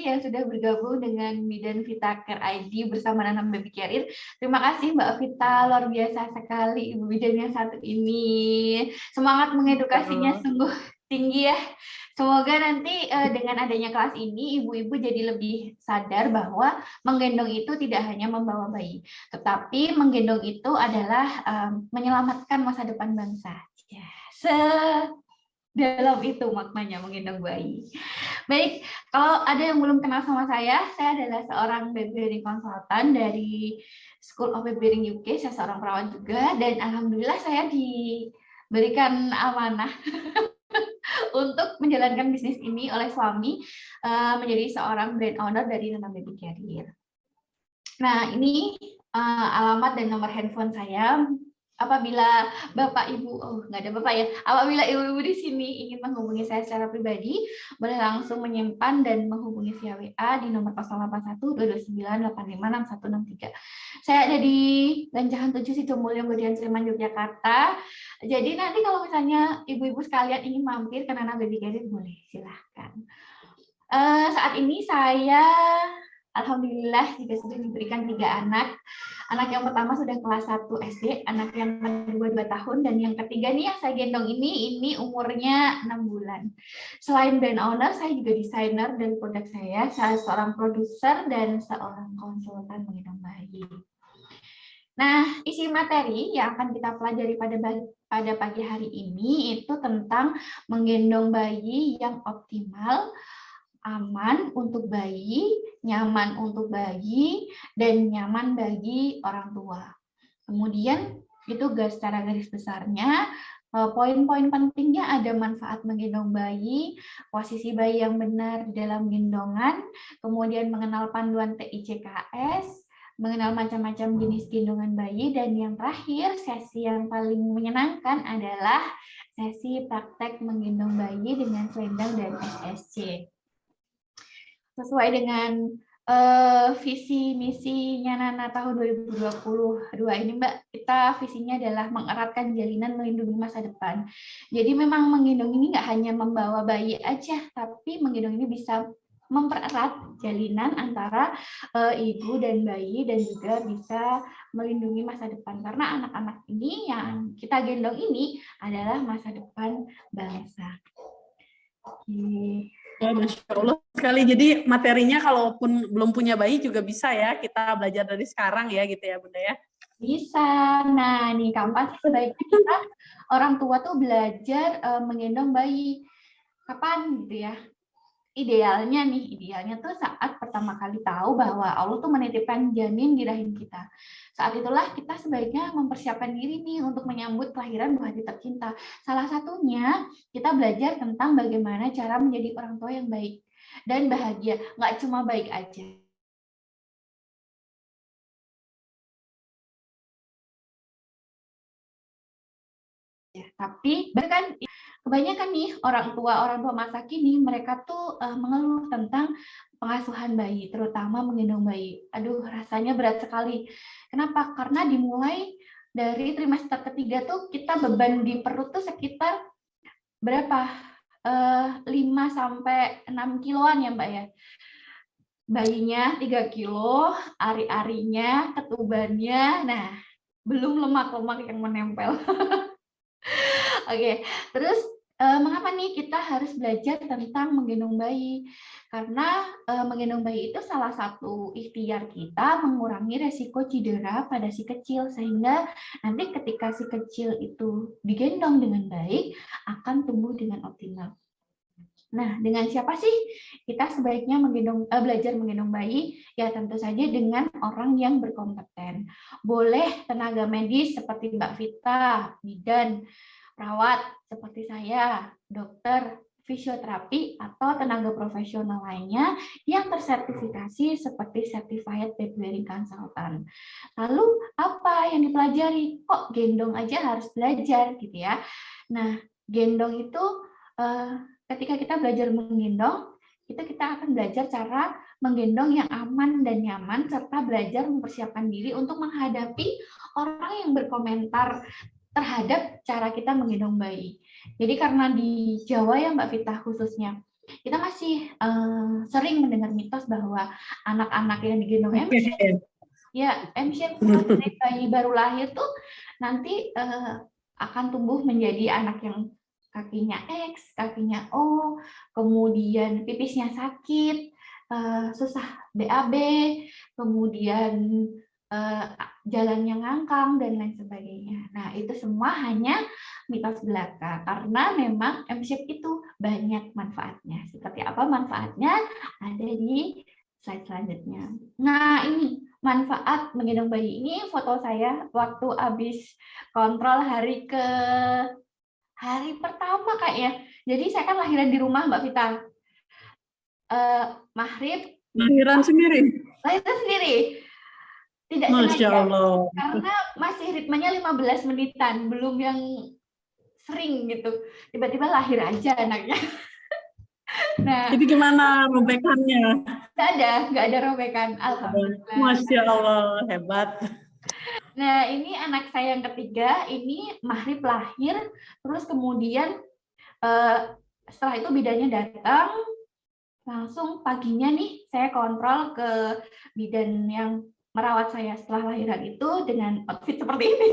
yang sudah bergabung dengan Bidan Vita Care ID bersama Nanam Baby Carrier. Terima kasih Mbak Vita, luar biasa sekali Ibu Bidan yang satu ini. Semangat mengedukasinya sungguh tinggi ya. Semoga nanti dengan adanya kelas ini ibu-ibu jadi lebih sadar bahwa menggendong itu tidak hanya membawa bayi, tetapi menggendong itu adalah menyelamatkan masa depan bangsa. Ya, dalam itu maknanya menggendong bayi. Baik, kalau ada yang belum kenal sama saya adalah seorang baby bearing consultant dari School of Baby Bearing UK, saya seorang perawat juga, dan alhamdulillah saya diberikan amanah untuk menjalankan bisnis ini oleh suami, menjadi seorang brand owner dari Nanam Baby Carrier. Nah, ini alamat dan nomor handphone saya. Apabila Bapak Ibu, nggak ada Bapak ya, apabila Ibu-ibu di sini ingin menghubungi saya secara pribadi, boleh langsung menyimpan dan menghubungi via WA di nomor 081229856163. Saya ada di Ganjahan 7 Sidomulyo, Godian Sleman, Yogyakarta. Jadi nanti kalau misalnya ibu-ibu sekalian ingin mampir ke Nanam Baby Carrier, boleh, silahkan. Saat ini saya alhamdulillah juga sudah diberikan 3 anak. Anak yang pertama sudah kelas 1 SD, anak yang kedua 2 tahun, dan yang ketiga nih yang saya gendong ini umurnya 6 bulan. Selain brand owner, saya juga desainer dan produk saya seorang produser dan seorang konsultan menggendong bayi. Nah, isi materi yang akan kita pelajari pada pagi hari ini itu tentang menggendong bayi yang optimal, aman untuk bayi, nyaman untuk bayi, dan nyaman bagi orang tua. Kemudian itu secara garis besarnya, poin-poin pentingnya ada manfaat menggendong bayi, posisi bayi yang benar di dalam gendongan, kemudian mengenal panduan TICKS, mengenal macam-macam jenis gendongan bayi, dan yang terakhir, sesi yang paling menyenangkan adalah sesi praktek menggendong bayi dengan selendang dan SSC. Sesuai dengan visi misinya Nana tahun 2022 ini Mbak, kita visinya adalah mengeratkan jalinan melindungi masa depan. Jadi memang menggendong ini nggak hanya membawa bayi aja, tapi menggendong ini bisa mempererat jalinan antara ibu dan bayi, dan juga bisa melindungi masa depan, karena anak-anak ini yang kita gendong ini adalah masa depan bangsa. Oke. Oh, Masya Allah sekali. Jadi materinya kalaupun belum punya bayi juga bisa ya, kita belajar dari sekarang ya gitu ya Bunda ya? Bisa. Nah, nih kapan sih sebaiknya kita orang tua tuh belajar menggendong bayi? Kapan gitu ya? Idealnya tuh saat pertama kali tahu bahwa Allah tuh menitipkan janin di rahim kita. Saat itulah kita sebaiknya mempersiapkan diri nih untuk menyambut kelahiran buah hati tercinta. Salah satunya kita belajar tentang bagaimana cara menjadi orang tua yang baik dan bahagia. Nggak cuma baik aja. Ya, tapi bahkan kebanyakan nih orang tua masa kini mereka tuh mengeluh tentang pengasuhan bayi, terutama menggendong bayi. Aduh, rasanya berat sekali. Kenapa? Karena dimulai dari trimester ketiga tuh kita beban di perut tuh sekitar berapa? 5 sampai 6 kiloan ya Mbak ya. Bayinya 3 kilo, ari-arinya, ketubannya, nah belum lemak-lemak yang menempel. Oke, terus mengapa nih kita harus belajar tentang menggendong bayi? Karena menggendong bayi itu salah satu ikhtiar kita mengurangi resiko cedera pada si kecil, sehingga nanti ketika si kecil itu digendong dengan baik akan tumbuh dengan optimal. Nah, dengan siapa sih kita sebaiknya belajar menggendong bayi? Ya tentu saja dengan orang yang berkompeten. Boleh tenaga medis seperti Mbak Vita, bidan, perawat seperti saya, dokter, fisioterapi, atau tenaga profesional lainnya yang tersertifikasi seperti Certified Baby Bearing Consultant. Lalu apa yang dipelajari? Kok gendong aja harus belajar gitu ya? Nah, gendong itu ketika kita belajar menggendong, itu kita akan belajar cara menggendong yang aman dan nyaman, serta belajar mempersiapkan diri untuk menghadapi orang yang berkomentar terhadap cara kita menggendong bayi. Jadi karena di Jawa ya Mbak Vita khususnya, kita masih sering mendengar mitos bahwa anak-anak yang digendong M-shape, ya M-shape dari bayi baru lahir tuh nanti akan tumbuh menjadi anak yang kakinya X, kakinya O, kemudian pipisnya sakit, susah BAB, kemudian jalannya ngangkang dan lain sebagainya. Nah, itu semua hanya mitos belaka karena memang M-shape itu banyak manfaatnya. Seperti apa manfaatnya? Ada di slide selanjutnya. Nah, ini manfaat menggendong bayi. Ini foto saya waktu habis kontrol hari pertama kayaknya. Jadi saya kan lahiran di rumah Mbak Vita. Maghrib. Lahiran sendiri? Lahiran sendiri. Tidak Masya sengaja. Allah. Karena masih ritmenya 15 menitan. Belum yang sering gitu. Tiba-tiba lahir aja anaknya. Nah, jadi gimana robekannya? nggak ada robekan. Alhamdulillah. Masya Allah, hebat. Nah, ini anak saya yang ketiga, ini Maghrib lahir, terus kemudian setelah itu bidannya datang, langsung paginya nih saya kontrol ke bidan yang merawat saya setelah lahiran itu dengan outfit seperti ini.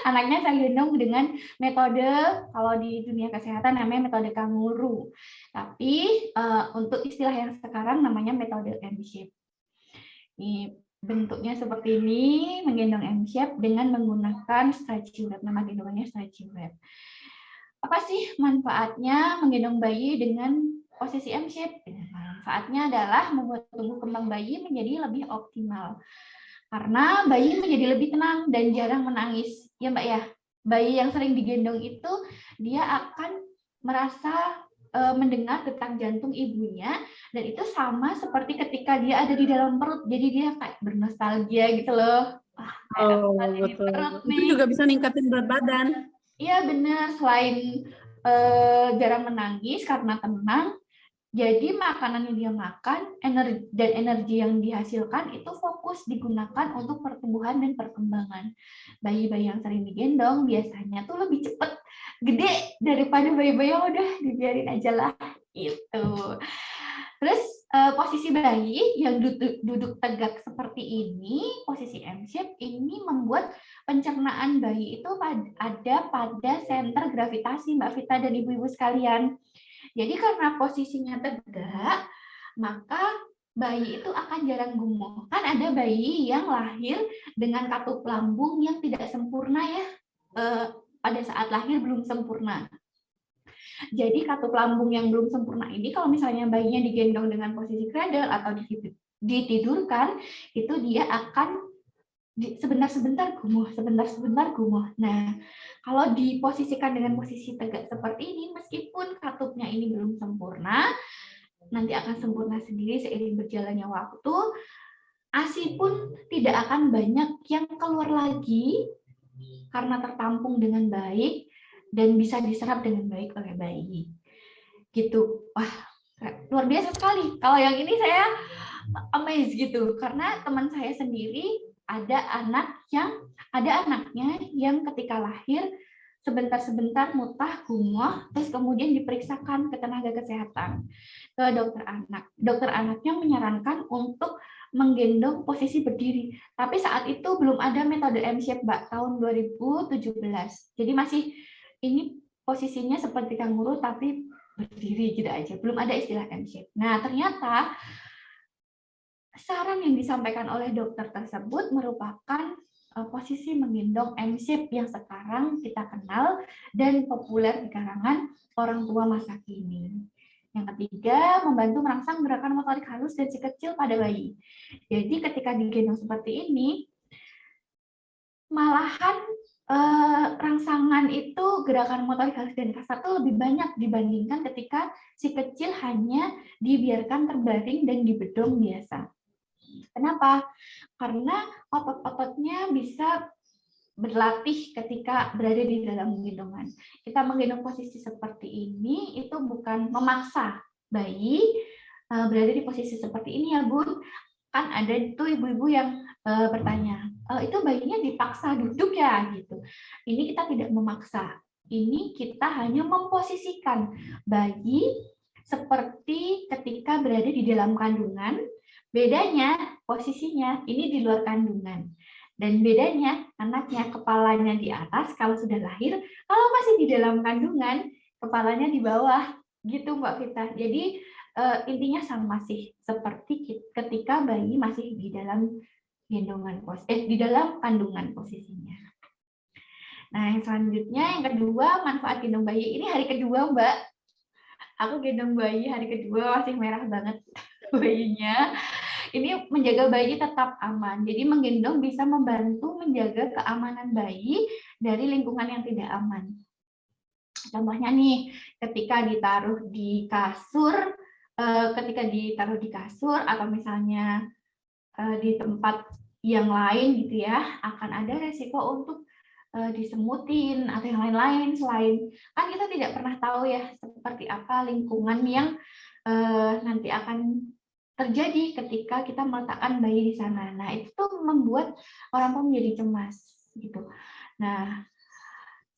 Anaknya saya gendong dengan metode, kalau di dunia kesehatan namanya metode kanguru. Tapi untuk istilah yang sekarang namanya metode M-shape. Ini bentuknya seperti ini, menggendong M-shape dengan menggunakan stretchy wrap. Nama gendongannya stretchy wrap. Apa sih manfaatnya menggendong bayi dengan posisi M-shape? Manfaatnya adalah membuat tumbuh kembang bayi menjadi lebih optimal. Karena bayi menjadi lebih tenang dan jarang menangis. Ya Mbak ya, bayi yang sering digendong itu dia akan merasa mendengar detak jantung ibunya, dan itu sama seperti ketika dia ada di dalam perut, jadi dia kayak bernostalgia gitu loh. Betul. Itu juga bisa ningkatin berat badan. Iya benar, selain jarang menangis karena tenang, jadi makanan yang dia makan dan energi yang dihasilkan itu fokus digunakan untuk pertumbuhan dan perkembangan. Bayi-bayi yang sering digendong biasanya tuh lebih cepat gede daripada bayi-bayi yang udah dibiarin aja lah gitu. Terus posisi bayi yang duduk tegak seperti ini, posisi M-shape ini membuat pencernaan bayi itu ada pada senter gravitasi Mbak Vita dan ibu-ibu sekalian. Jadi karena posisinya tegak, maka bayi itu akan jarang gumoh. Kan ada bayi yang lahir dengan katup lambung yang tidak sempurna ya, pada saat lahir belum sempurna. Jadi katup lambung yang belum sempurna ini kalau misalnya bayinya digendong dengan posisi cradle atau ditidurkan, itu dia akan sebentar-sebentar gumuh. Nah, kalau diposisikan dengan posisi tegak seperti ini, meskipun katupnya ini belum sempurna, nanti akan sempurna sendiri seiring berjalannya waktu. ASI pun tidak akan banyak yang keluar lagi karena tertampung dengan baik dan bisa diserap dengan baik oleh bayi. Gitu. Wah, luar biasa sekali. Kalau yang ini saya amazed gitu, karena teman saya sendiri ada anaknya yang ketika lahir sebentar-sebentar mutah, gumoh, terus kemudian diperiksakan ke tenaga kesehatan, ke dokter anak. Dokter anaknya menyarankan untuk menggendong posisi berdiri. Tapi saat itu belum ada metode M-shape, Mbak, tahun 2017. Jadi masih ini posisinya seperti kanguru tapi berdiri gitu aja. Belum ada istilah M-shape. Nah, ternyata saran yang disampaikan oleh dokter tersebut merupakan posisi menggendong M-shape yang sekarang kita kenal dan populer di kalangan orang tua masa kini. Yang ketiga, membantu merangsang gerakan motorik halus dan si kecil pada bayi. Jadi ketika digendong seperti ini, malahan rangsangan itu gerakan motorik halus dan kasar itu lebih banyak dibandingkan ketika si kecil hanya dibiarkan terbaring dan dibedong biasa. Kenapa? Karena otot-ototnya bisa berlatih ketika berada di dalam gendongan. Kita menggendong posisi seperti ini itu bukan memaksa bayi berada di posisi seperti ini ya Bun. Kan ada itu ibu-ibu yang bertanya, itu bayinya dipaksa duduk ya gitu. Ini kita tidak memaksa. Ini kita hanya memposisikan bayi seperti ketika berada di dalam kandungan, bedanya posisinya ini di luar kandungan. Dan bedanya anaknya kepalanya di atas kalau sudah lahir, kalau masih di dalam kandungan, kepalanya di bawah. Gitu Mbak Vita. Jadi intinya sama sih, seperti ketika bayi masih di dalam di dalam kandungan posisinya. Nah, yang selanjutnya yang kedua, manfaat gendong bayi. Ini hari kedua, Mbak. Aku gendong bayi hari kedua masih merah banget bayinya. Ini menjaga bayi tetap aman. Jadi menggendong bisa membantu menjaga keamanan bayi dari lingkungan yang tidak aman. Contohnya nih, ketika ditaruh di kasur atau misalnya di tempat yang lain gitu ya, akan ada resiko untuk disemutin atau yang lain-lain. Selain kan kita tidak pernah tahu ya seperti apa lingkungan yang nanti akan terjadi ketika kita meletakkan bayi di sana. Nah, itu tuh membuat orang tua menjadi cemas gitu. Nah,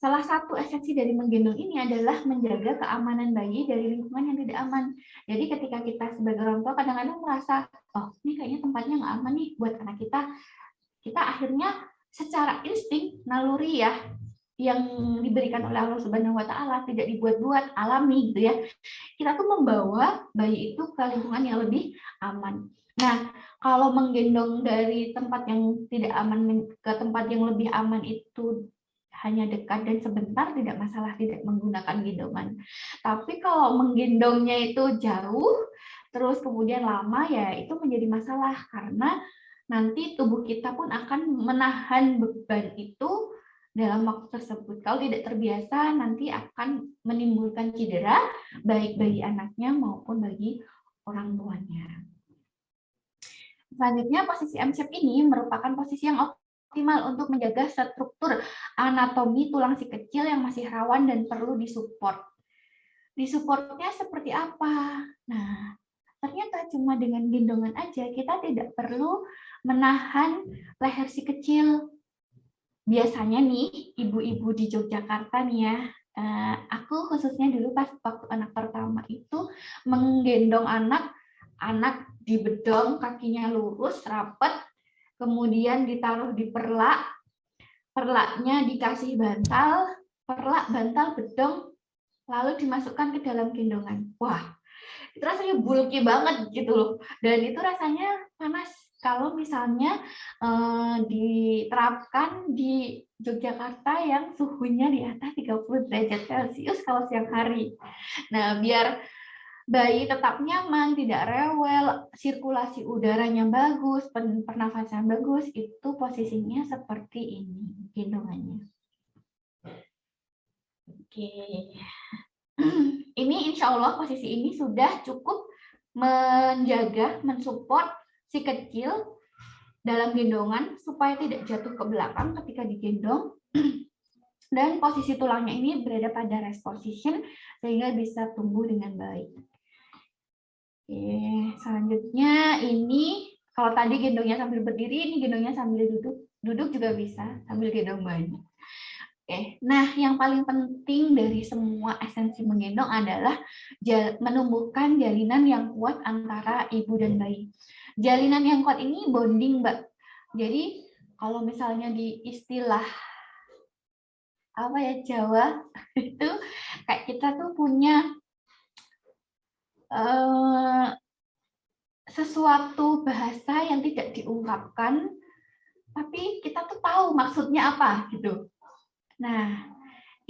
salah satu esensi dari menggendong ini adalah menjaga keamanan bayi dari lingkungan yang tidak aman. Jadi ketika kita sebagai orang tua kadang-kadang merasa, oh ini kayaknya tempatnya nggak aman nih buat anak kita akhirnya secara insting, naluri ya, yang diberikan oleh Allah Subhanahu wa Ta'ala, tidak dibuat-buat, alami gitu ya. Kita tuh membawa bayi itu ke lingkungan yang lebih aman. Nah, kalau menggendong dari tempat yang tidak aman ke tempat yang lebih aman itu hanya dekat dan sebentar, tidak masalah, tidak menggunakan gendongan. Tapi kalau menggendongnya itu jauh, terus kemudian lama, ya itu menjadi masalah karena nanti tubuh kita pun akan menahan beban itu dalam waktu tersebut. Kalau tidak terbiasa, nanti akan menimbulkan cedera, baik bagi anaknya maupun bagi orang tuanya. Selanjutnya, posisi M-shape ini merupakan posisi yang optimal untuk menjaga struktur anatomi tulang si kecil yang masih rawan dan perlu disupport. Disupportnya seperti apa? Nah, ternyata cuma dengan gendongan aja kita tidak perlu menahan leher si kecil. Biasanya nih ibu-ibu di Yogyakarta nih ya, aku khususnya dulu pas waktu anak pertama itu menggendong anak dibedong, kakinya lurus rapat, kemudian ditaruh di perlaknya dikasih bantal, bantal bedong, lalu dimasukkan ke dalam gendongan. Wah, itu rasanya bulky banget gitu loh, dan itu rasanya panas. Kalau misalnya diterapkan di Yogyakarta yang suhunya di atas 30 derajat Celcius kalau siang hari. Nah, biar bayi tetap nyaman, tidak rewel, sirkulasi udaranya bagus, pernafasan bagus, itu posisinya seperti ini gendongannya. Oke. Ini insya Allah posisi ini sudah cukup menjaga, mensupport si kecil dalam gendongan supaya tidak jatuh ke belakang ketika digendong, dan posisi tulangnya ini berada pada rest position sehingga bisa tumbuh dengan baik. Oke, selanjutnya ini kalau tadi gendongnya sambil berdiri, ini gendongnya sambil duduk juga bisa sambil gendong bayi. Oke, nah yang paling penting dari semua esensi menggendong adalah menumbuhkan jalinan yang kuat antara ibu dan bayi. Jalinan yang kuat ini bonding, Mbak. Jadi kalau misalnya di istilah Jawa itu kayak kita tuh punya sesuatu bahasa yang tidak diungkapkan, tapi kita tuh tahu maksudnya apa gitu. Nah,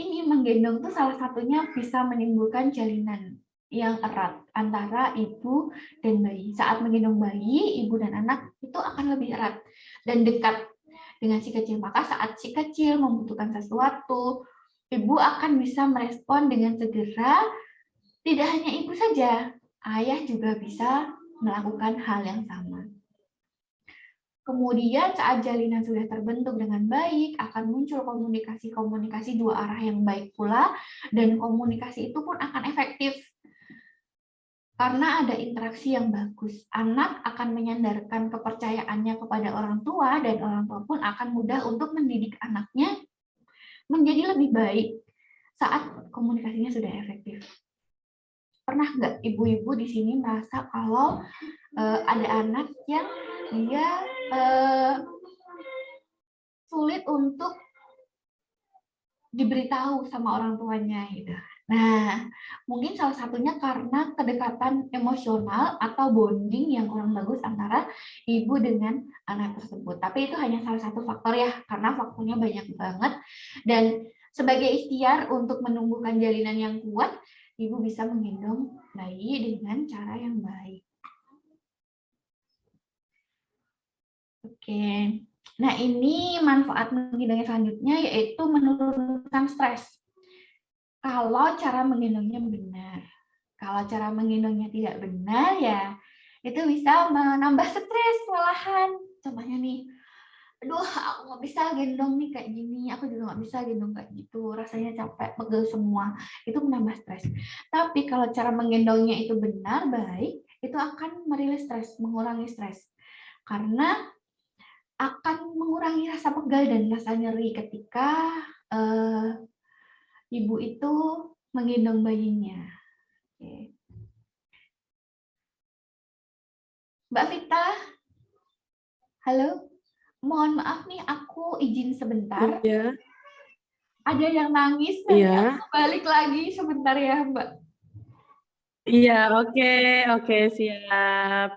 ini menggendong tuh salah satunya bisa menimbulkan jalinan yang erat antara ibu dan bayi. Saat menggendong bayi, ibu dan anak itu akan lebih erat dan dekat dengan si kecil. Maka saat si kecil membutuhkan sesuatu, ibu akan bisa merespon dengan segera. Tidak hanya ibu saja, ayah juga bisa melakukan hal yang sama. Kemudian saat jalinan sudah terbentuk dengan baik, akan muncul komunikasi dua arah yang baik pula, dan komunikasi itu pun akan efektif. Karena ada interaksi yang bagus, anak akan menyandarkan kepercayaannya kepada orang tua, dan orang tua pun akan mudah untuk mendidik anaknya menjadi lebih baik saat komunikasinya sudah efektif. pernah nggak ibu-ibu di sini merasa kalau ada anak yang dia sulit untuk diberitahu sama orang tuanya gitu. Nah, mungkin salah satunya karena kedekatan emosional atau bonding yang kurang bagus antara ibu dengan anak tersebut. Tapi itu hanya salah satu faktor ya, karena faktornya banyak banget. Dan sebagai ikhtiar untuk menumbuhkan jalinan yang kuat, ibu bisa menggendong bayi dengan cara yang baik. Oke. Nah, ini manfaat menggendong selanjutnya yaitu menurunkan stres. Kalau cara menggendongnya benar. Kalau cara menggendongnya tidak benar ya itu bisa menambah stres malahan. Contohnya nih, aduh aku nggak bisa gendong nih kayak gini, aku juga nggak bisa gendong kayak gitu, rasanya capek, pegel semua, itu menambah stres. Tapi kalau cara menggendongnya itu benar, baik, itu akan merilis stres, mengurangi stres. Karena akan mengurangi rasa pegal dan rasa nyeri ketika ibu itu menggendong bayinya. Oke. Mbak Vita, halo. Mohon maaf nih, aku izin sebentar. Iya. Ada yang nangis, nanti aku balik lagi sebentar ya, Mbak. Iya, oke, siap.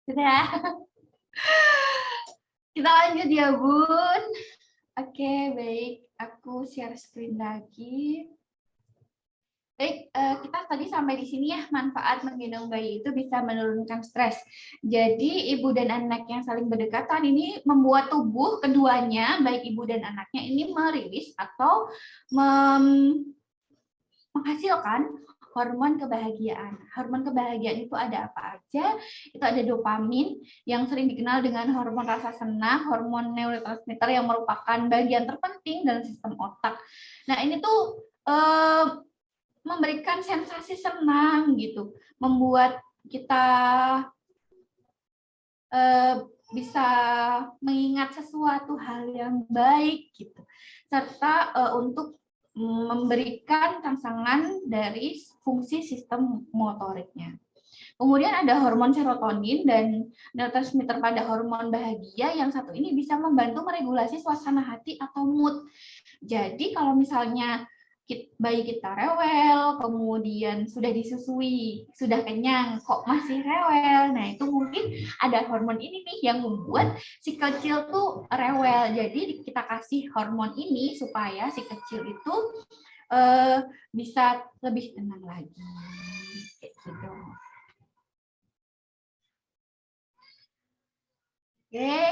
Sudah. Kita lanjut ya, Bun. Oke, baik. Aku share screen lagi. Baik, kita tadi sampai di sini ya, manfaat menggendong bayi itu bisa menurunkan stres. Jadi ibu dan anak yang saling berdekatan ini membuat tubuh keduanya, baik ibu dan anaknya ini merilis atau menghasilkan hormon kebahagiaan. Hormon kebahagiaan itu ada apa aja? Itu ada dopamin yang sering dikenal dengan hormon rasa senang, hormon neurotransmitter yang merupakan bagian terpenting dalam sistem otak. Nah, ini tuh memberikan sensasi senang gitu, membuat kita bisa mengingat sesuatu hal yang baik gitu, serta untuk memberikan rangsangan dari fungsi sistem motoriknya. Kemudian ada hormon serotonin dan neurotransmitter pada hormon bahagia yang satu ini bisa membantu meregulasi suasana hati atau mood. Jadi kalau misalnya bayi kita rewel, kemudian sudah disusui, sudah kenyang, kok masih rewel. Nah, itu mungkin ada hormon ini nih yang membuat si kecil tuh rewel. Jadi kita kasih hormon ini supaya si kecil itu bisa lebih tenang lagi. Kayak gitu. Oke,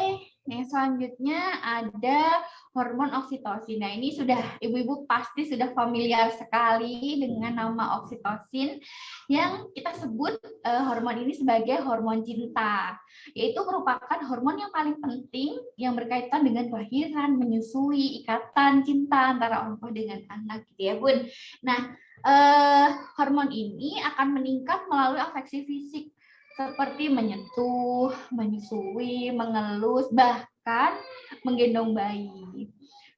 yang selanjutnya ada hormon oksitosin. Nah, ini sudah ibu-ibu pasti sudah familiar sekali dengan nama oksitosin yang kita sebut hormon ini sebagai hormon cinta, yaitu merupakan hormon yang paling penting yang berkaitan dengan kelahiran, menyusui, ikatan cinta antara orang tua dengan anak, gitu ya, Bun. Nah, hormon ini akan meningkat melalui afeksi fisik seperti menyentuh, menyusui, mengelus, bahkan menggendong bayi.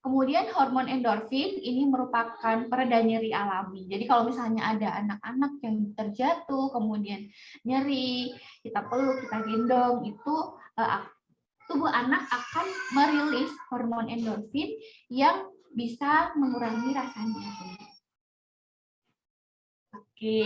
Kemudian hormon endorfin ini merupakan pereda nyeri alami. Jadi kalau misalnya ada anak-anak yang terjatuh, kemudian nyeri, kita peluk, kita gendong, itu tubuh anak akan merilis hormon endorfin yang bisa mengurangi rasa nyeri. Oke.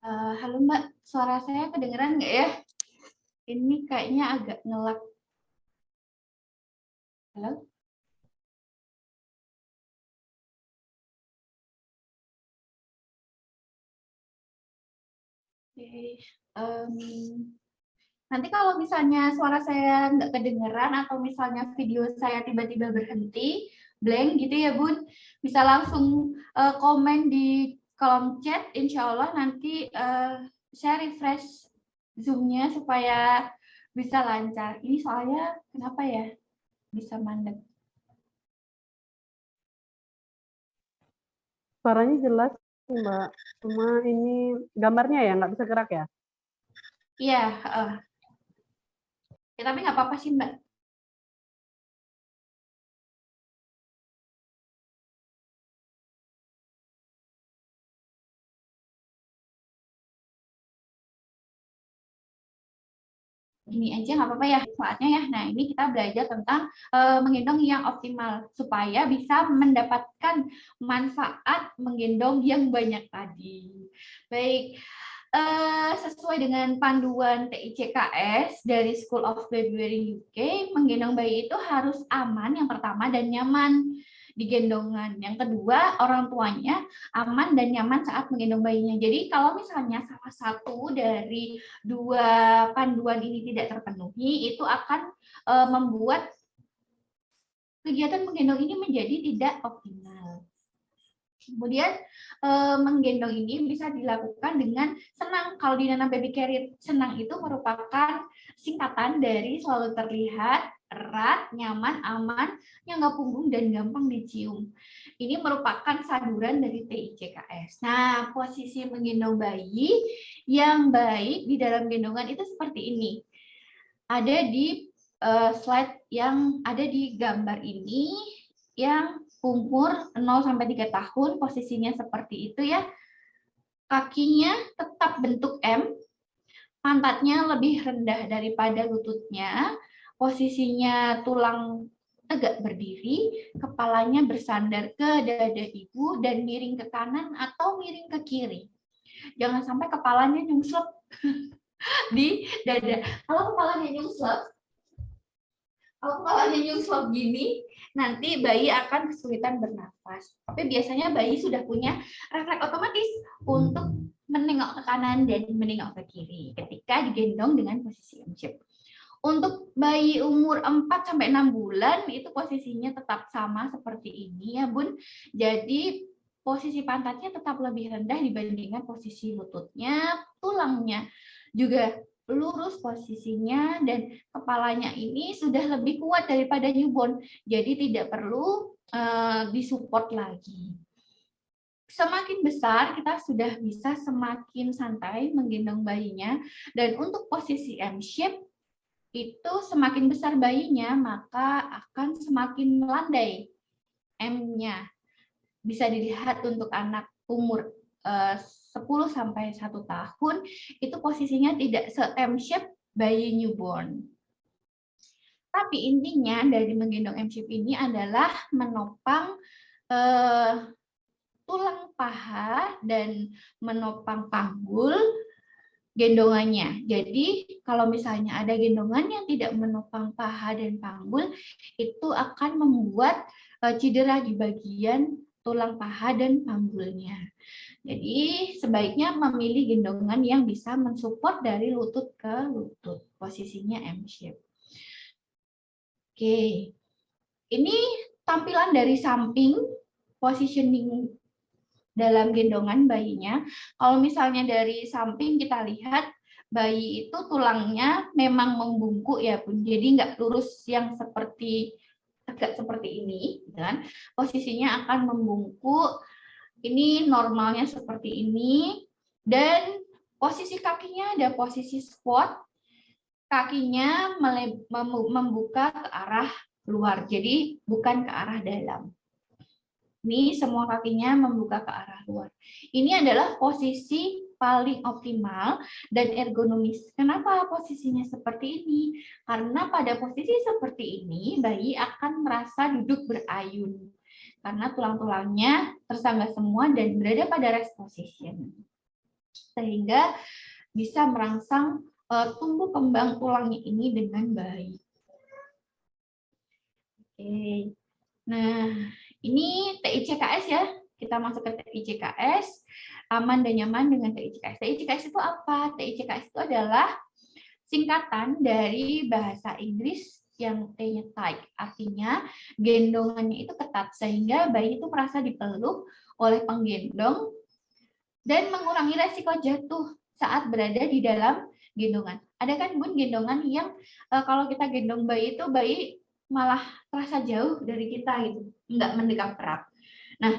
Halo Mbak, suara saya kedengeran nggak ya? Ini kayaknya agak ngelak. Halo? Oke. Nanti kalau misalnya suara saya nggak kedengeran atau misalnya video saya tiba-tiba berhenti, blank gitu ya Bun, bisa langsung komen di kolom chat, insya Allah nanti saya refresh Zoom-nya supaya bisa lancar. Ini soalnya kenapa ya bisa mandek? Suaranya jelas, Mbak. Cuma ini gambarnya ya nggak bisa gerak ya? Iya, ya, tapi nggak apa-apa sih Mbak. Ini aja nggak apa-apa ya saatnya ya. Nah, ini kita belajar tentang menggendong yang optimal supaya bisa mendapatkan manfaat menggendong yang banyak tadi. Baik, sesuai dengan panduan TICKS dari School of Baby UK, menggendong bayi itu harus aman yang pertama dan nyaman digendongan. Yang kedua, orang tuanya aman dan nyaman saat menggendong bayinya. Jadi kalau misalnya salah satu dari dua panduan ini tidak terpenuhi, itu akan membuat kegiatan menggendong ini menjadi tidak optimal. Kemudian menggendong ini bisa dilakukan dengan senang. Kalau di Nana Baby Carrier, senang itu merupakan singkatan dari selalu terlihat, erat, nyaman, aman, yang nggak punggung dan gampang dicium. Ini merupakan saduran dari TICKS. Nah, posisi menggendong bayi yang baik di dalam gendongan itu seperti ini. Ada di slide yang ada di gambar ini, yang umur 0-3 tahun, posisinya seperti itu ya. Kakinya tetap bentuk M, pantatnya lebih rendah daripada lututnya, posisinya tulang tegak berdiri, kepalanya bersandar ke dada ibu dan miring ke kanan atau miring ke kiri. Jangan sampai kepalanya nyungsep di dada. Kalau kepalanya nyungsep gini, nanti bayi akan kesulitan bernafas. Tapi biasanya bayi sudah punya refleks otomatis untuk menengok ke kanan dan menengok ke kiri ketika digendong dengan posisi M-shape. Untuk bayi umur 4-6 bulan itu posisinya tetap sama seperti ini ya Bun. Jadi posisi pantatnya tetap lebih rendah dibandingkan posisi lututnya, tulangnya juga lurus posisinya, dan kepalanya ini sudah lebih kuat daripada newborn. Jadi tidak perlu disupport lagi. Semakin besar kita sudah bisa semakin santai menggendong bayinya, dan untuk posisi M-shape itu semakin besar bayinya maka akan semakin melandai M-nya. Bisa dilihat untuk anak umur 10 sampai 1 tahun itu posisinya tidak se-M-shape bayi newborn. Tapi intinya dari menggendong M-shape ini adalah menopang tulang paha dan menopang panggul gendongannya. Jadi kalau misalnya ada gendongan yang tidak menopang paha dan panggul, itu akan membuat cedera di bagian tulang paha dan panggulnya. Jadi sebaiknya memilih gendongan yang bisa mensupport dari lutut ke lutut, posisinya M-shape. Oke, ini tampilan dari samping, positioning dalam gendongan bayinya. Kalau misalnya dari samping kita lihat bayi itu tulangnya memang membungkuk ya Bun. Jadi nggak lurus yang seperti tegak seperti ini, kan? Posisinya akan membungkuk. Ini normalnya seperti ini. Dan posisi kakinya ada posisi squat. Kakinya membuka ke arah luar, jadi bukan ke arah dalam. Ini semua kakinya membuka ke arah luar. Ini adalah posisi paling optimal dan ergonomis. Kenapa posisinya seperti ini? Karena pada posisi seperti ini, bayi akan merasa duduk berayun. Karena tulang-tulangnya tersangga semua dan berada pada rest position. Sehingga bisa merangsang tumbuh kembang tulangnya ini dengan baik. Oke. Nah, ini TICKS ya. Kita masuk ke TICKS. Aman dan nyaman dengan TICKS. TICKS itu apa? TICKS itu adalah singkatan dari bahasa Inggris yang T-nya tight. Artinya gendongannya itu ketat sehingga bayi itu merasa dipeluk oleh penggendong dan mengurangi resiko jatuh saat berada di dalam gendongan. Ada kan Bun gendongan yang kalau kita gendong bayi itu bayi malah terasa jauh dari kita gitu, nggak mendekat erat. Nah,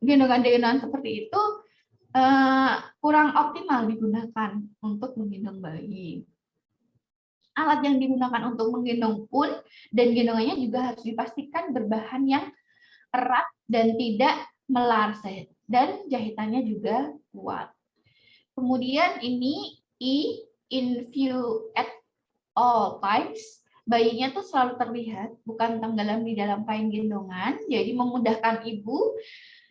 gendongan-gendongan seperti itu kurang optimal digunakan untuk menggendong bayi. Alat yang digunakan untuk menggendong pun dan gendongannya juga harus dipastikan berbahan yang erat dan tidak melar dan jahitannya juga kuat. Kemudian ini in view at all times, bayinya tuh selalu terlihat, bukan tenggelam di dalam kain gendongan, jadi memudahkan ibu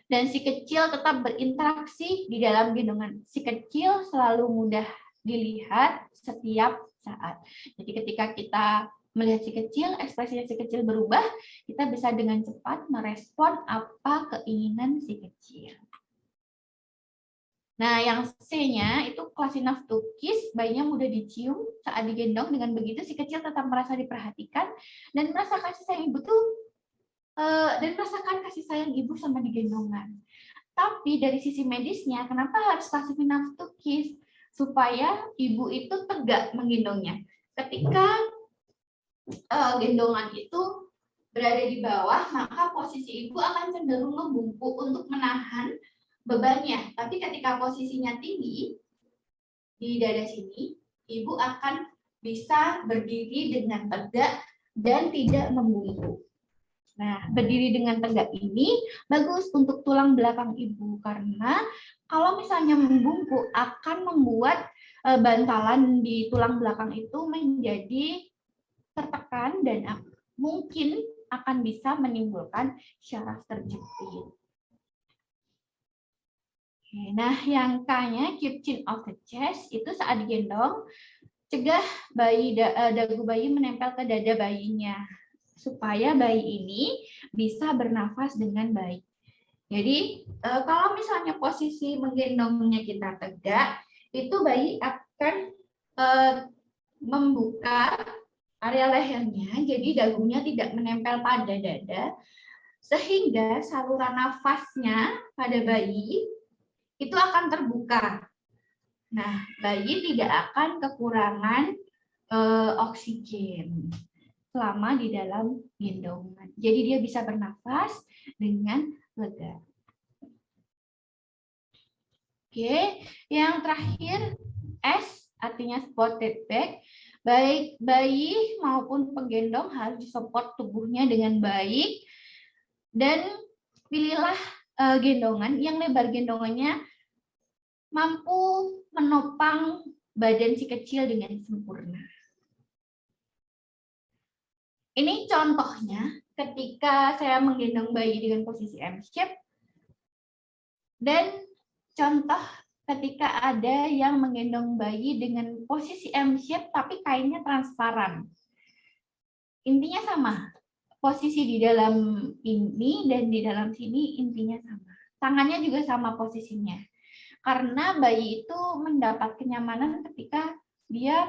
dan si kecil tetap berinteraksi di dalam gendongan. Si kecil selalu mudah dilihat setiap saat. Jadi ketika kita melihat si kecil, ekspresinya si kecil berubah, kita bisa dengan cepat merespon apa keinginan si kecil. Nah, yang C-nya itu close enough to kiss, bayinya mudah dicium saat digendong. Dengan begitu si kecil tetap merasa diperhatikan dan merasa kasih sayang ibu tuh dan merasakan kasih sayang ibu sama digendongan. Tapi dari sisi medisnya, kenapa harus close enough to kiss? Supaya ibu itu tegak menggendongnya. Ketika gendongan itu berada di bawah, maka posisi ibu akan cenderung membungkuk untuk menahan bebannya. Tapi ketika posisinya tinggi di dada sini, ibu akan bisa berdiri dengan tegak dan tidak membungkuk. Nah, berdiri dengan tegak ini bagus untuk tulang belakang ibu karena kalau misalnya membungkuk akan membuat bantalan di tulang belakang itu menjadi tertekan dan mungkin akan bisa menimbulkan syaraf terjepit. Nah, yang K-nya keep chin off the chest itu saat digendong, cegah dagu bayi menempel ke dada bayinya supaya bayi ini bisa bernafas dengan baik. Jadi kalau misalnya posisi menggendongnya kita tegak, itu bayi akan membuka area lehernya, jadi dagunya tidak menempel pada dada, sehingga saluran nafasnya pada bayi itu akan terbuka. Nah, bayi tidak akan kekurangan oksigen selama di dalam gendongan. Jadi dia bisa bernafas dengan lega. Oke, yang terakhir S artinya supported back. Baik bayi maupun penggendong harus disupport tubuhnya dengan baik Dan pilihlah gendongan yang lebar gendongannya mampu menopang badan si kecil dengan sempurna. Ini contohnya ketika saya menggendong bayi dengan posisi M-shape, dan contoh ketika ada yang menggendong bayi dengan posisi M-shape tapi kainnya transparan. Intinya sama, posisi di dalam ini dan di dalam sini intinya sama. Tangannya juga sama posisinya. Karena bayi itu mendapat kenyamanan ketika dia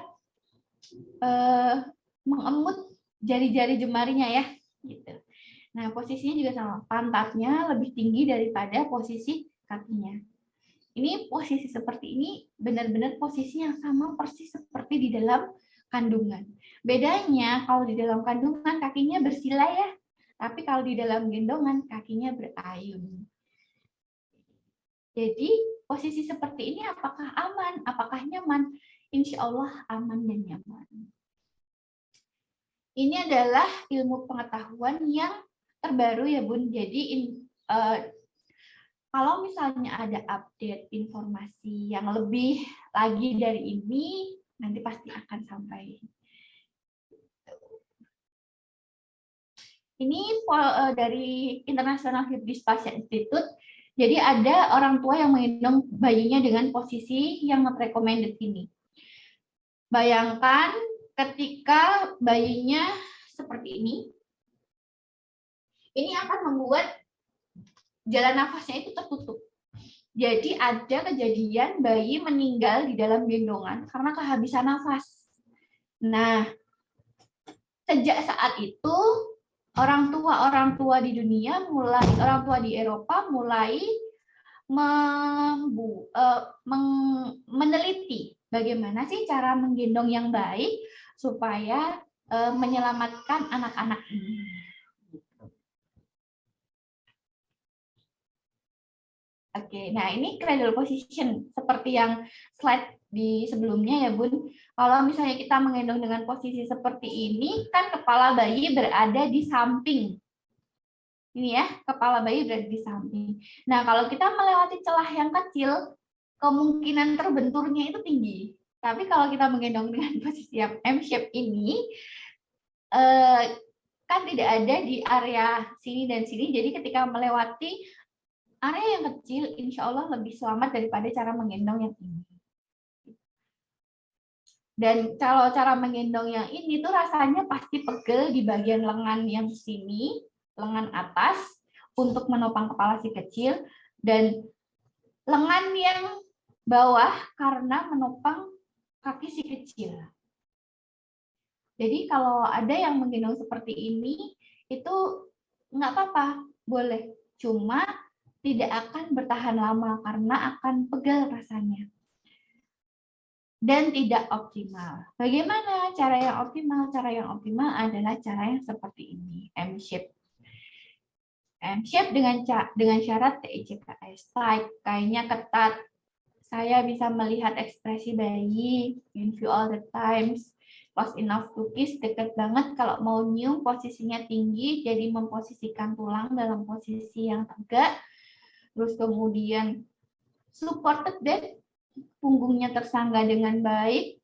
mengemut jari-jari jemarinya ya, gitu. Nah, posisinya juga sama. Pantatnya lebih tinggi daripada posisi kakinya. Ini posisi seperti ini benar-benar posisi yang sama persis seperti di dalam kandungan. Bedanya kalau di dalam kandungan kakinya bersila ya, tapi kalau di dalam gendongan kakinya berayun. Jadi posisi seperti ini apakah aman? Apakah nyaman? Insya Allah aman dan nyaman. Ini adalah ilmu pengetahuan yang terbaru ya Bun. Jadi kalau misalnya ada update informasi yang lebih lagi dari ini, nanti pasti akan sampai. Ini dari International Hibiscus Institute. Jadi ada orang tua yang menggendong bayinya dengan posisi yang not recommended ini. Bayangkan ketika bayinya seperti ini akan membuat jalan nafasnya itu tertutup. Jadi ada kejadian bayi meninggal di dalam gendongan karena kehabisan nafas. Nah, sejak saat itu orang tua di dunia orang tua di Eropa mulai meneliti bagaimana sih cara menggendong yang baik supaya menyelamatkan anak-anak ini. Oke, nah ini cradle position seperti yang slide di sebelumnya ya Bun. Kalau misalnya kita menggendong dengan posisi seperti ini, kan kepala bayi berada di samping. Ini ya, kepala bayi berada di samping. Nah, kalau kita melewati celah yang kecil, kemungkinan terbenturnya itu tinggi. Tapi kalau kita menggendong dengan posisi yang M-shape ini, kan tidak ada di area sini dan sini. Jadi ketika melewati area yang kecil, insya Allah lebih selamat daripada cara menggendong yang ini. Dan kalau cara menggendong yang ini tuh rasanya pasti pegel di bagian lengan yang sini, lengan atas, untuk menopang kepala si kecil, dan lengan yang bawah karena menopang kaki si kecil. Jadi kalau ada yang menggendong seperti ini, itu nggak apa-apa, boleh. Cuma tidak akan bertahan lama karena akan pegal rasanya. Dan tidak optimal. Bagaimana cara yang optimal? Cara yang optimal adalah cara yang seperti ini, M-shape. M-shape dengan syarat TICKS, tight, kayaknya ketat. Saya bisa melihat ekspresi bayi, in view all the times, close enough to kiss, dekat banget. Kalau mau nyium, posisinya tinggi, jadi memposisikan tulang dalam posisi yang tegak. Terus kemudian supported bed, punggungnya tersangga dengan baik.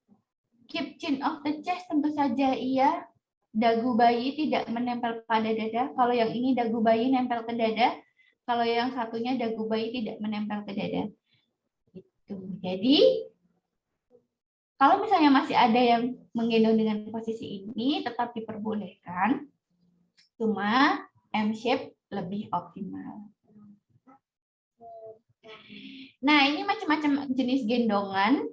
Keep chin off the chest, tentu saja iya. Dagu bayi tidak menempel pada dada. Kalau yang ini dagu bayi nempel ke dada. Kalau yang satunya dagu bayi tidak menempel ke dada. Gitu. Jadi kalau misalnya masih ada yang menggendong dengan posisi ini, tetap diperbolehkan. Cuma M-shape lebih optimal. Nah, ini macam-macam jenis gendongan.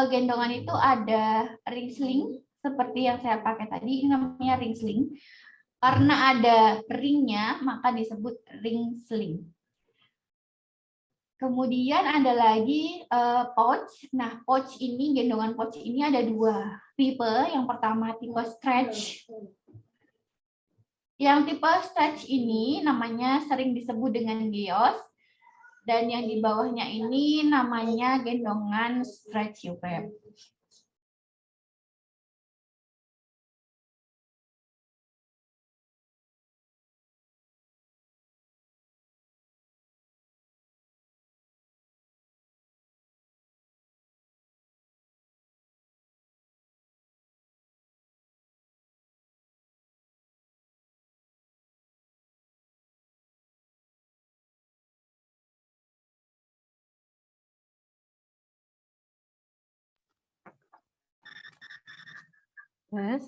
Gendongan itu ada ring sling, seperti yang saya pakai tadi, ini namanya ring sling. Karena ada ringnya, maka disebut ring sling. Kemudian ada lagi pouch. Nah, pouch ini, gendongan pouch ini ada dua tipe. Yang pertama tipe stretch. Yang tipe stretch ini namanya sering disebut dengan geos. Dan yang di bawahnya ini namanya gendongan stretch wrap. Mas.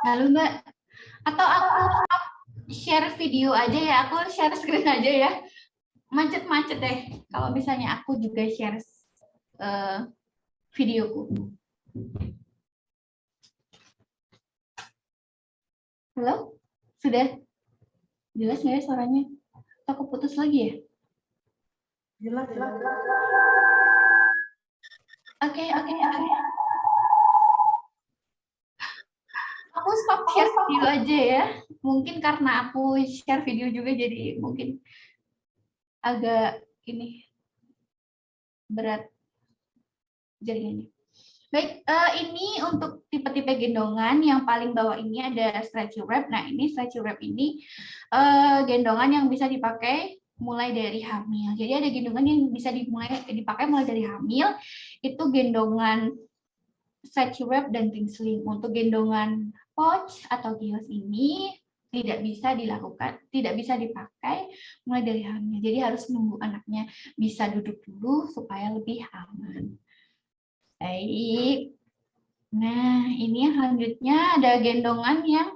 Halo Mbak, atau aku share video aja ya, aku share screen aja ya. Macet-macet deh kalau misalnya aku juga share videoku. Halo? Sudah? Jelas nggak ya suaranya? Atau aku putus lagi ya? Jelas. Oke. Aku stop share video aja ya. Mungkin karena aku share video juga jadi mungkin agak ini berat jaringannya. Baik, ini untuk tipe-tipe gendongan yang paling bawah ini ada stretchy wrap. Nah, ini stretchy wrap ini gendongan yang bisa dipakai mulai dari hamil. Jadi ada gendongan yang bisa dipakai mulai dari hamil. Itu gendongan stretchy wrap dan ring sling. Untuk gendongan pouch atau kios ini tidak bisa dipakai mulai dari hamil. Jadi harus menunggu anaknya bisa duduk dulu supaya lebih aman. Baik. Nah, ini yang selanjutnya ada gendongan yang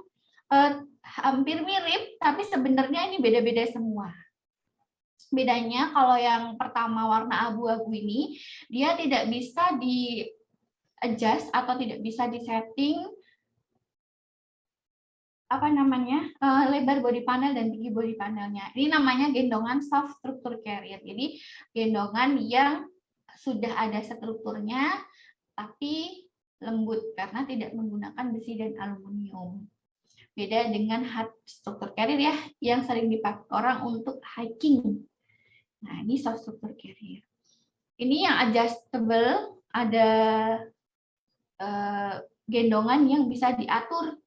hampir mirip, tapi sebenarnya ini beda-beda semua. Bedanya kalau yang pertama warna abu-abu ini, dia tidak bisa di-adjust atau tidak bisa di-setting lebar body panel dan tinggi body panelnya. Ini namanya gendongan soft structure carrier. Jadi gendongan yang sudah ada strukturnya, tapi lembut karena tidak menggunakan besi dan aluminium. Beda dengan hard structure carrier ya, yang sering dipakai orang untuk hiking. Nah, ini soft structure carrier. Ini yang adjustable, ada gendongan yang bisa diatur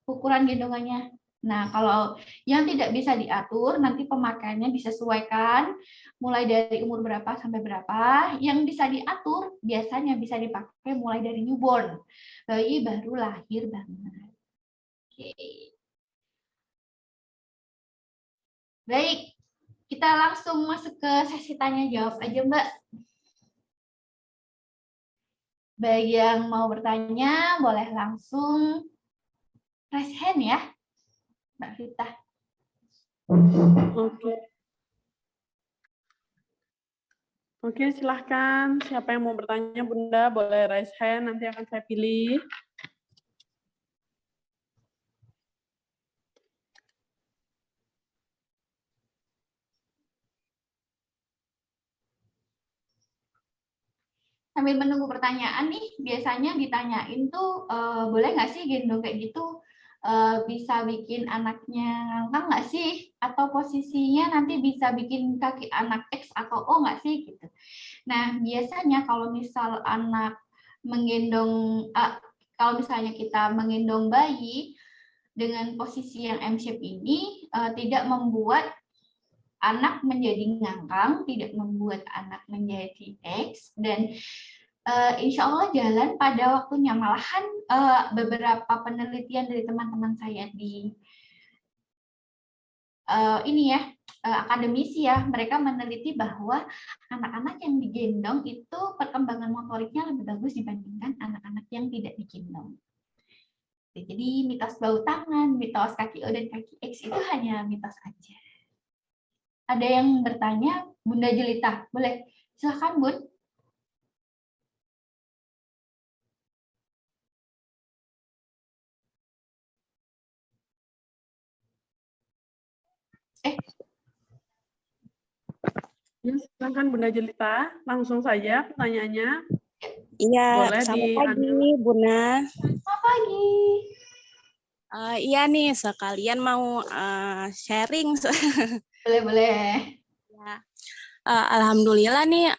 ukuran gendongannya. Nah, kalau yang tidak bisa diatur, nanti pemakaiannya disesuaikan mulai dari umur berapa sampai berapa. Yang bisa diatur biasanya bisa dipakai mulai dari newborn, bayi baru lahir banget. Oke. Baik, kita langsung masuk ke sesi tanya jawab aja, Mbak. Bagi yang mau bertanya, boleh langsung raise hand ya, Mbak Vita. Oke, silahkan. Siapa yang mau bertanya, Bunda, boleh raise hand, nanti akan saya pilih. Sambil menunggu pertanyaan nih, biasanya ditanyain tuh, boleh nggak sih gendong kayak gitu bisa bikin anaknya ngangkang nggak sih? Atau posisinya nanti bisa bikin kaki anak X atau O nggak sih? Gitu. Nah, biasanya kalau misal anak menggendong, kalau misalnya kita menggendong bayi dengan posisi yang M-shape ini, tidak membuat anak menjadi ngangkang, tidak membuat anak menjadi X, dan insya Allah jalan pada waktunya. Malahan beberapa penelitian dari teman-teman saya di akademisi ya, mereka meneliti bahwa anak-anak yang digendong itu perkembangan motoriknya lebih bagus dibandingkan anak-anak yang tidak digendong. Jadi mitos bau tangan, mitos kaki O dan kaki X itu hanya mitos aja. Ada yang bertanya, Bunda Jelita, boleh? Silahkan, Bun. Ya, silahkan Bunda Jelita, langsung saja pertanyaannya. Iya, boleh selamat pagi, Bunda. Selamat pagi. Iya nih, sekalian mau sharing. Boleh. Ya. Alhamdulillah nih,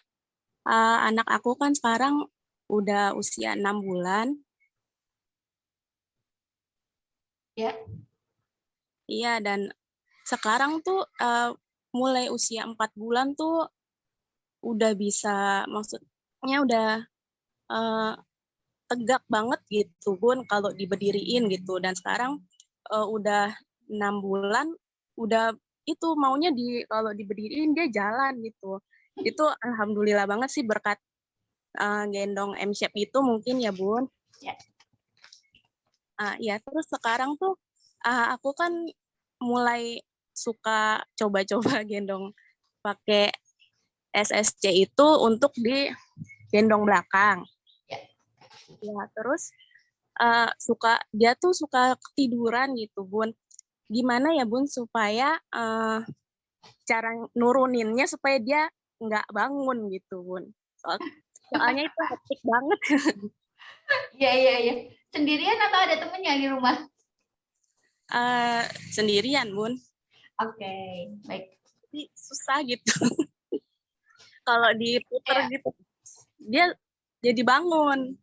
anak aku kan sekarang udah usia 6 bulan. Ya. Iya, dan sekarang tuh mulai usia 4 bulan tuh udah bisa, maksudnya udah tegak banget gitu Bun kalau diberdiriin gitu. Dan sekarang udah 6 bulan, udah itu maunya kalau diberdiriin dia jalan gitu. Itu alhamdulillah banget sih berkat gendong M-Shape itu mungkin ya Bun. Ya. Ya terus sekarang tuh aku kan mulai suka coba-coba gendong pakai SSC itu untuk di gendong belakang. Ya terus dia tuh suka ketiduran gitu Bun. Gimana ya Bun supaya cara nuruninnya supaya dia nggak bangun gitu Bun. Soalnya itu hektik banget. Iya. Sendirian atau ada temennya di rumah? Sendirian Bun. Oke, baik. Tapi susah gitu. Kalau diputer gitu, dia jadi bangun.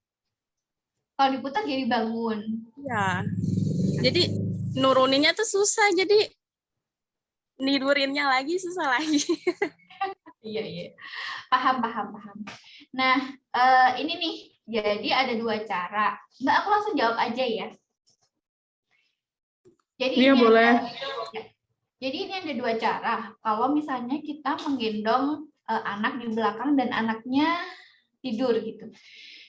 Kalau diputar jadi bangun. Ya, jadi nuruninnya tuh susah. Jadi nidurinnya lagi susah lagi. Iya. Paham. Nah, ini nih. Jadi ada 2 cara. Mbak, aku langsung jawab aja ya. Jadi Iya, boleh. Jadi ini ada 2 cara. Kalau misalnya kita menggendong anak di belakang dan anaknya tidur gitu.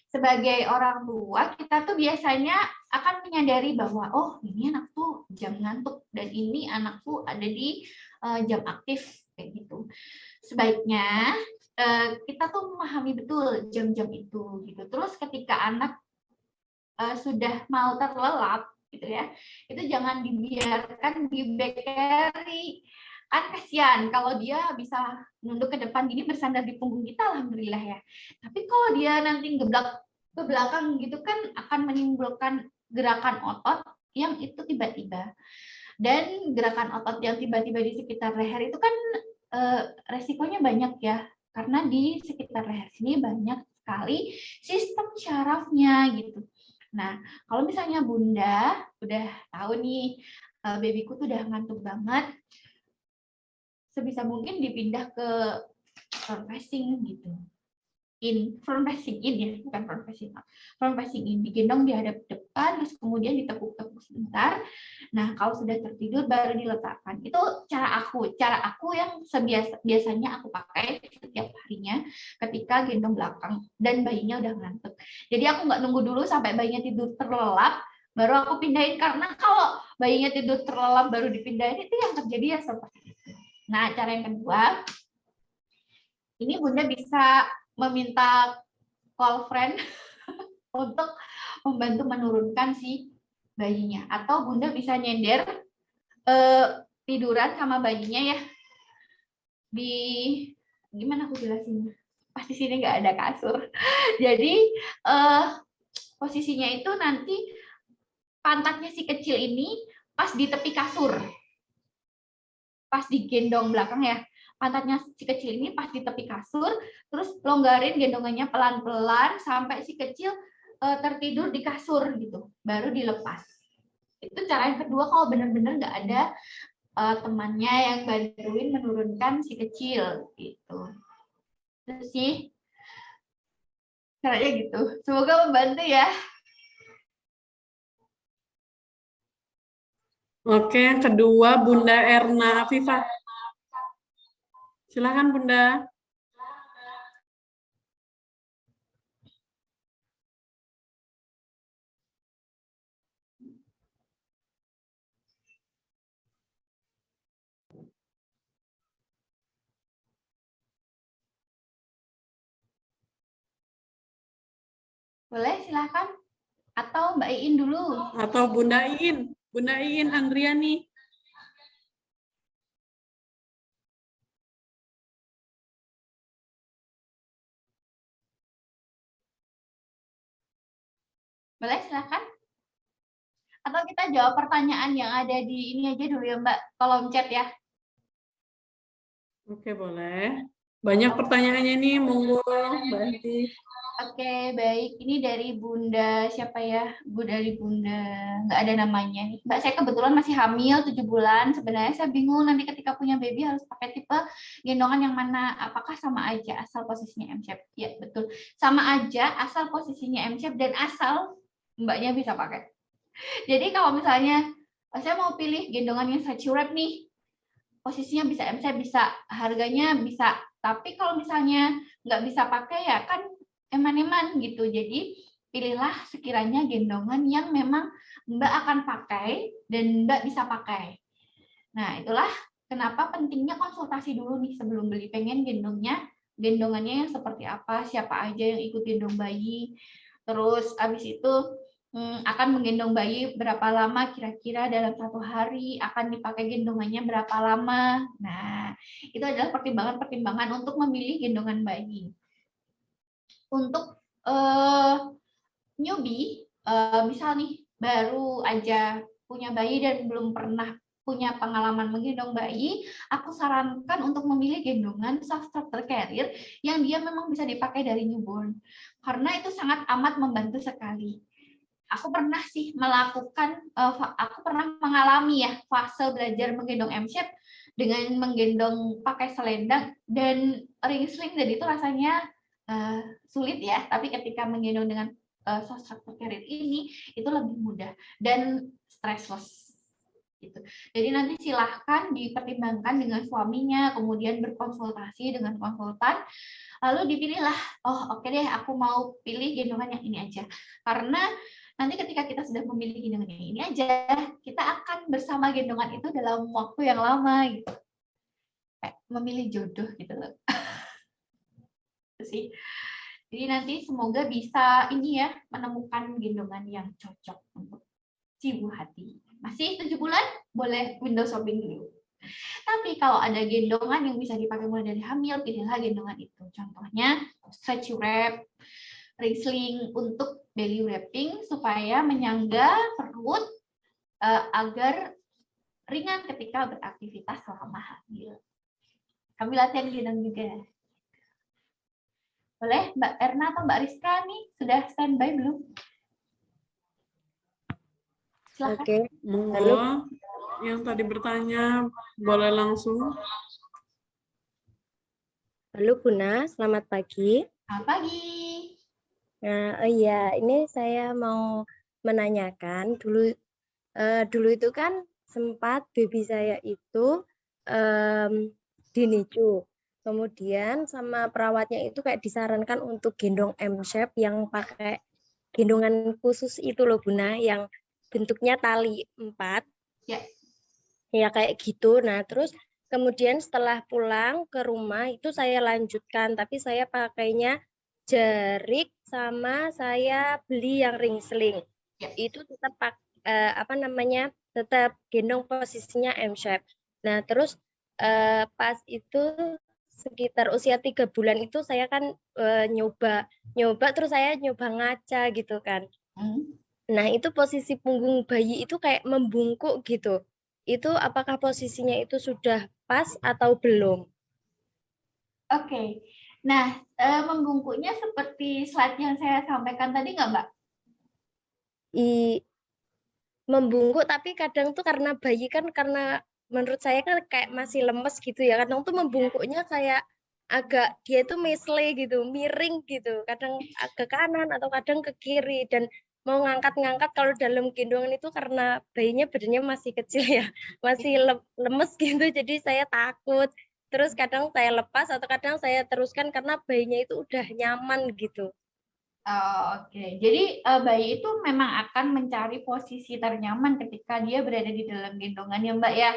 Sebagai orang tua, kita tuh biasanya akan menyadari bahwa oh ini anak tuh jam ngantuk dan ini anak tuh ada di jam aktif kayak gitu. Sebaiknya kita tuh memahami betul jam-jam itu gitu. Terus ketika anak sudah mau terlelap gitu ya, itu jangan dibiarkan di back carry. Kan kasihan kalau dia bisa nunduk ke depan gini bersandar di punggung kita, alhamdulillah ya. Tapi kalau dia nanti geblak ke belakang gitu kan akan menimbulkan gerakan otot yang itu tiba-tiba. Dan gerakan otot yang tiba-tiba di sekitar leher itu kan resikonya banyak ya. Karena di sekitar leher sini banyak sekali sistem syarafnya gitu. Nah, kalau misalnya Bunda udah tahu nih, babyku tuh udah ngantuk banget, sebisa mungkin dipindah ke front facing gitu. Front facing in ya, bukan front facing out. Front facing in, digendong di hadap depan, terus kemudian ditepuk-tepuk sebentar. Nah, kalau sudah tertidur baru diletakkan. Itu cara aku yang biasanya aku pakai setiap harinya ketika gendong belakang dan bayinya udah ngantuk. Jadi aku nggak nunggu dulu sampai bayinya tidur terlelap, baru aku pindahin, karena kalau bayinya tidur terlelap baru dipindahin itu yang terjadi ya seperti itu. Nah, cara yang kedua, ini Bunda bisa meminta call friend untuk membantu menurunkan si bayinya, atau Bunda bisa nyender tiduran sama bayinya ya di gimana aku jelasin, pasti sini nggak ada kasur. Jadi posisinya itu nanti pantatnya si kecil ini pas di tepi kasur, pas digendong belakang ya, pantatnya si kecil ini pas di tepi kasur, terus longgarin gendongannya pelan-pelan sampai si kecil tertidur di kasur gitu, baru dilepas. Itu cara yang kedua kalau benar-benar nggak ada temannya yang bantuin menurunkan si kecil gitu. Terus sih caranya gitu. Semoga membantu ya. Oke, yang kedua Bunda Erna Afifah. Silakan Bunda. Boleh, silakan. Atau Mbak Iin dulu. Atau Bunda Iin Andriani. Boleh, silakan. Atau kita jawab pertanyaan yang ada di ini aja dulu ya Mbak, kolom chat ya. Oke, boleh. Banyak pertanyaannya nih, monggo Mbak Esti. Oke, baik. Ini dari Bunda siapa ya? Dari Bunda nggak ada namanya nih. Mbak, saya kebetulan masih hamil 7 bulan. Sebenarnya saya bingung nanti ketika punya baby harus pakai tipe gendongan yang mana? Apakah sama aja asal posisinya M-shape? Ya, betul. Sama aja asal posisinya M-shape dan asal Mbaknya bisa pakai. Jadi kalau misalnya saya mau pilih gendongan yang stretchy wrap nih, posisinya bisa M-shape, bisa, harganya bisa. Tapi kalau misalnya nggak bisa pakai ya kan eman-eman gitu. Jadi pilihlah sekiranya gendongan yang memang Mbak akan pakai dan Mbak bisa pakai. Nah, itulah kenapa pentingnya konsultasi dulu nih sebelum beli. Pengen gendongannya yang seperti apa, siapa aja yang ikut gendong bayi. Terus abis itu akan menggendong bayi berapa lama kira-kira dalam 1 hari, akan dipakai gendongannya berapa lama. Nah, itu adalah pertimbangan-pertimbangan untuk memilih gendongan bayi. Untuk newbie, misal nih baru aja punya bayi dan belum pernah punya pengalaman menggendong bayi, aku sarankan untuk memilih gendongan soft starter carrier yang dia memang bisa dipakai dari newborn. Karena itu sangat amat membantu sekali. Aku pernah sih aku pernah mengalami ya fase belajar menggendong M-shape dengan menggendong pakai selendang dan ring sling, dan itu rasanya sulit ya, tapi ketika menggendong dengan soft structure carrier ini itu lebih mudah dan stressless gitu. Jadi nanti silahkan dipertimbangkan dengan suaminya, kemudian berkonsultasi dengan konsultan, lalu dipilihlah, oh oke deh aku mau pilih gendongan yang ini aja. Karena nanti ketika kita sudah memilih gendongan yang ini aja, kita akan bersama gendongan itu dalam waktu yang lama gitu. Kayak memilih jodoh gitu loh. Itu sih. Jadi nanti semoga bisa ini ya, menemukan gendongan yang cocok untuk si Bu Hati. Masih 7 bulan, boleh window shopping dulu. Tapi kalau ada gendongan yang bisa dipakai mulai dari hamil, pilihlah gendongan itu. Contohnya stretchy wrap, ring sling untuk belly wrapping supaya menyangga perut agar ringan ketika beraktivitas selama hamil. Kami latihan gendong juga. Boleh Mbak Erna atau Mbak Rizka nih sudah standby belum? Silakan. Oke. Monggo, yang tadi bertanya boleh langsung. Halo Buna, selamat pagi. Selamat pagi. Nah, oh iya, ini saya mau menanyakan dulu itu kan sempat baby saya itu di NICU. Kemudian sama perawatnya itu kayak disarankan untuk gendong M-shape yang pakai gendongan khusus itu loh Buna, yang bentuknya tali 4. Ya. Ya kayak gitu. Nah, terus kemudian setelah pulang ke rumah itu saya lanjutkan, tapi saya pakainya jarik sama saya beli yang ring sling. Ya. Itu tetap tetap gendong posisinya M-shape. Nah, terus pas itu sekitar usia 3 bulan itu saya kan nyoba terus saya nyoba ngaca gitu kan. Nah, itu posisi punggung bayi itu kayak membungkuk gitu. Itu apakah posisinya itu sudah pas atau belum? Oke. Nah, membungkuknya seperti slide yang saya sampaikan tadi nggak, Mbak? Membungkuk, tapi kadang tuh karena bayi kan, karena menurut saya kan kayak masih lemes gitu ya, kadang tuh membungkuknya kayak agak dia itu misle gitu, miring gitu, kadang ke kanan atau kadang ke kiri, dan mau ngangkat-ngangkat kalau dalam gendongan itu karena bayinya badannya masih kecil ya, masih lemes gitu, jadi saya takut. Terus kadang saya lepas atau kadang saya teruskan karena bayinya itu udah nyaman gitu. Oke. Jadi bayi itu memang akan mencari posisi ternyaman ketika dia berada di dalam gendongan ya Mbak ya.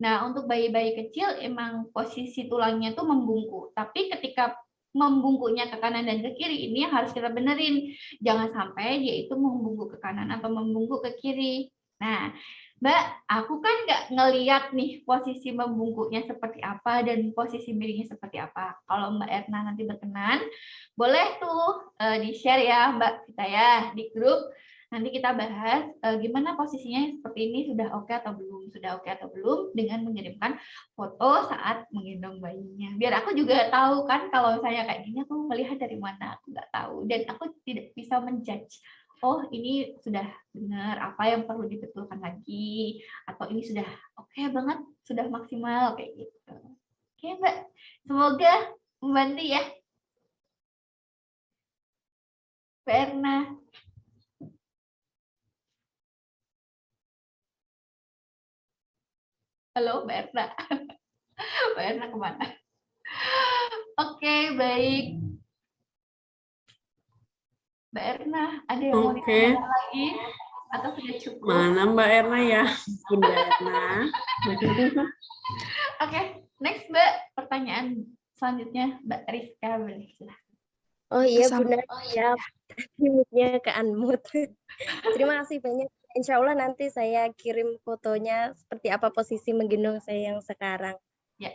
Nah, untuk bayi-bayi kecil emang posisi tulangnya itu membungkuk. Tapi ketika membungkuknya ke kanan dan ke kiri, ini yang harus kita benerin. Jangan sampai dia itu membungkuk ke kanan atau membungkuk ke kiri. Nah, Mbak, aku kan nggak ngeliat nih posisi membungkuknya seperti apa dan posisi miringnya seperti apa. Kalau Mbak Erna nanti berkenan, boleh tuh di-share ya Mbak kita ya di grup. Nanti kita bahas gimana posisinya seperti ini, sudah oke atau belum dengan mengirimkan foto saat menggendong bayinya. Biar aku juga tahu kan kalau misalnya kayak gini aku melihat dari mana, aku nggak tahu dan aku tidak bisa menjudge. Oh ini sudah benar, apa yang perlu dibetulkan lagi, atau ini sudah oke banget, sudah maksimal kayak gitu. Oke Mbak, semoga membantu ya. Mbak Erna. Halo Mbak Erna. Mbak Erna kemana? Oke, baik. Mbak Erna, ada yang mau ditanya lagi? Atau sudah cukup? Mana Mbak Erna ya? Bunda Erna. Oke, next Mbak. Pertanyaan selanjutnya Mbak Rizka. Boleh silahkan. Oh iya Bunda, ya mic-nya ke unmute. Terima kasih banyak. Insya Allah nanti saya kirim fotonya seperti apa posisi menggendong saya yang sekarang. Ya.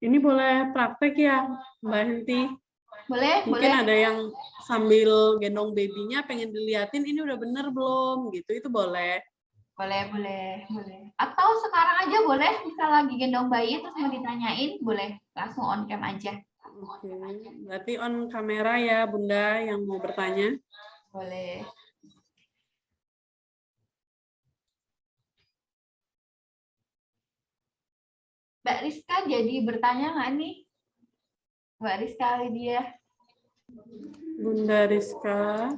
Ini boleh praktek ya Mbak Henti? Boleh, Mungkin boleh. ada yang sambil gendong babynya pengen diliatin ini udah bener belum gitu, itu boleh. Boleh. Atau sekarang aja boleh, bisa lagi gendong bayi terus mau ditanyain, boleh langsung on cam aja. Oke, berarti on kamera ya Bunda yang mau bertanya. Boleh. Mbak Rizka jadi bertanya nggak nih? Mbak Rizka Lydia. Bunda Rizka.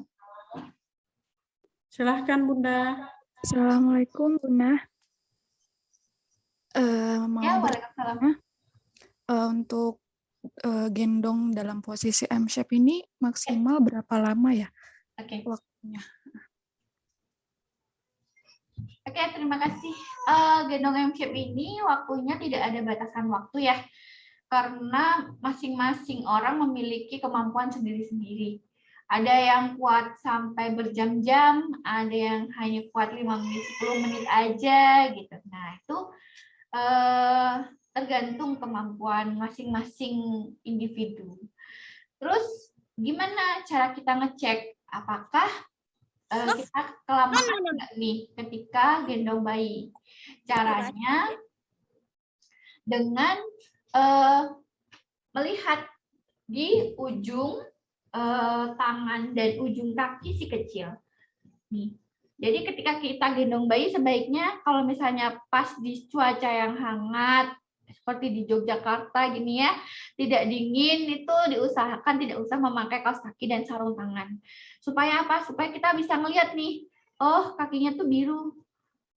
Silahkan Bunda. Assalamualaikum Bunda. Mau Ya, bertanya waalaikumsalam. untuk gendong dalam posisi M-shape ini maksimal berapa lama ya Oke. waktunya? Oke, terima kasih. Gendong M-shape ini waktunya tidak ada batasan waktu ya, karena masing-masing orang memiliki kemampuan sendiri-sendiri. Ada yang kuat sampai berjam-jam, ada yang hanya kuat 5 menit, 10 menit aja gitu. Nah, itu tergantung kemampuan masing-masing individu. Terus gimana cara kita ngecek apakah kita kelamaan enggak nih ketika gendong bayi? Caranya dengan melihat di ujung tangan dan ujung kaki si kecil. Nih. Jadi ketika kita gendong bayi sebaiknya kalau misalnya pas di cuaca yang hangat seperti di Yogyakarta gini ya, tidak dingin, itu diusahakan tidak usah memakai kaos kaki dan sarung tangan. Supaya apa? Supaya kita bisa ngelihat nih, oh kakinya tuh biru.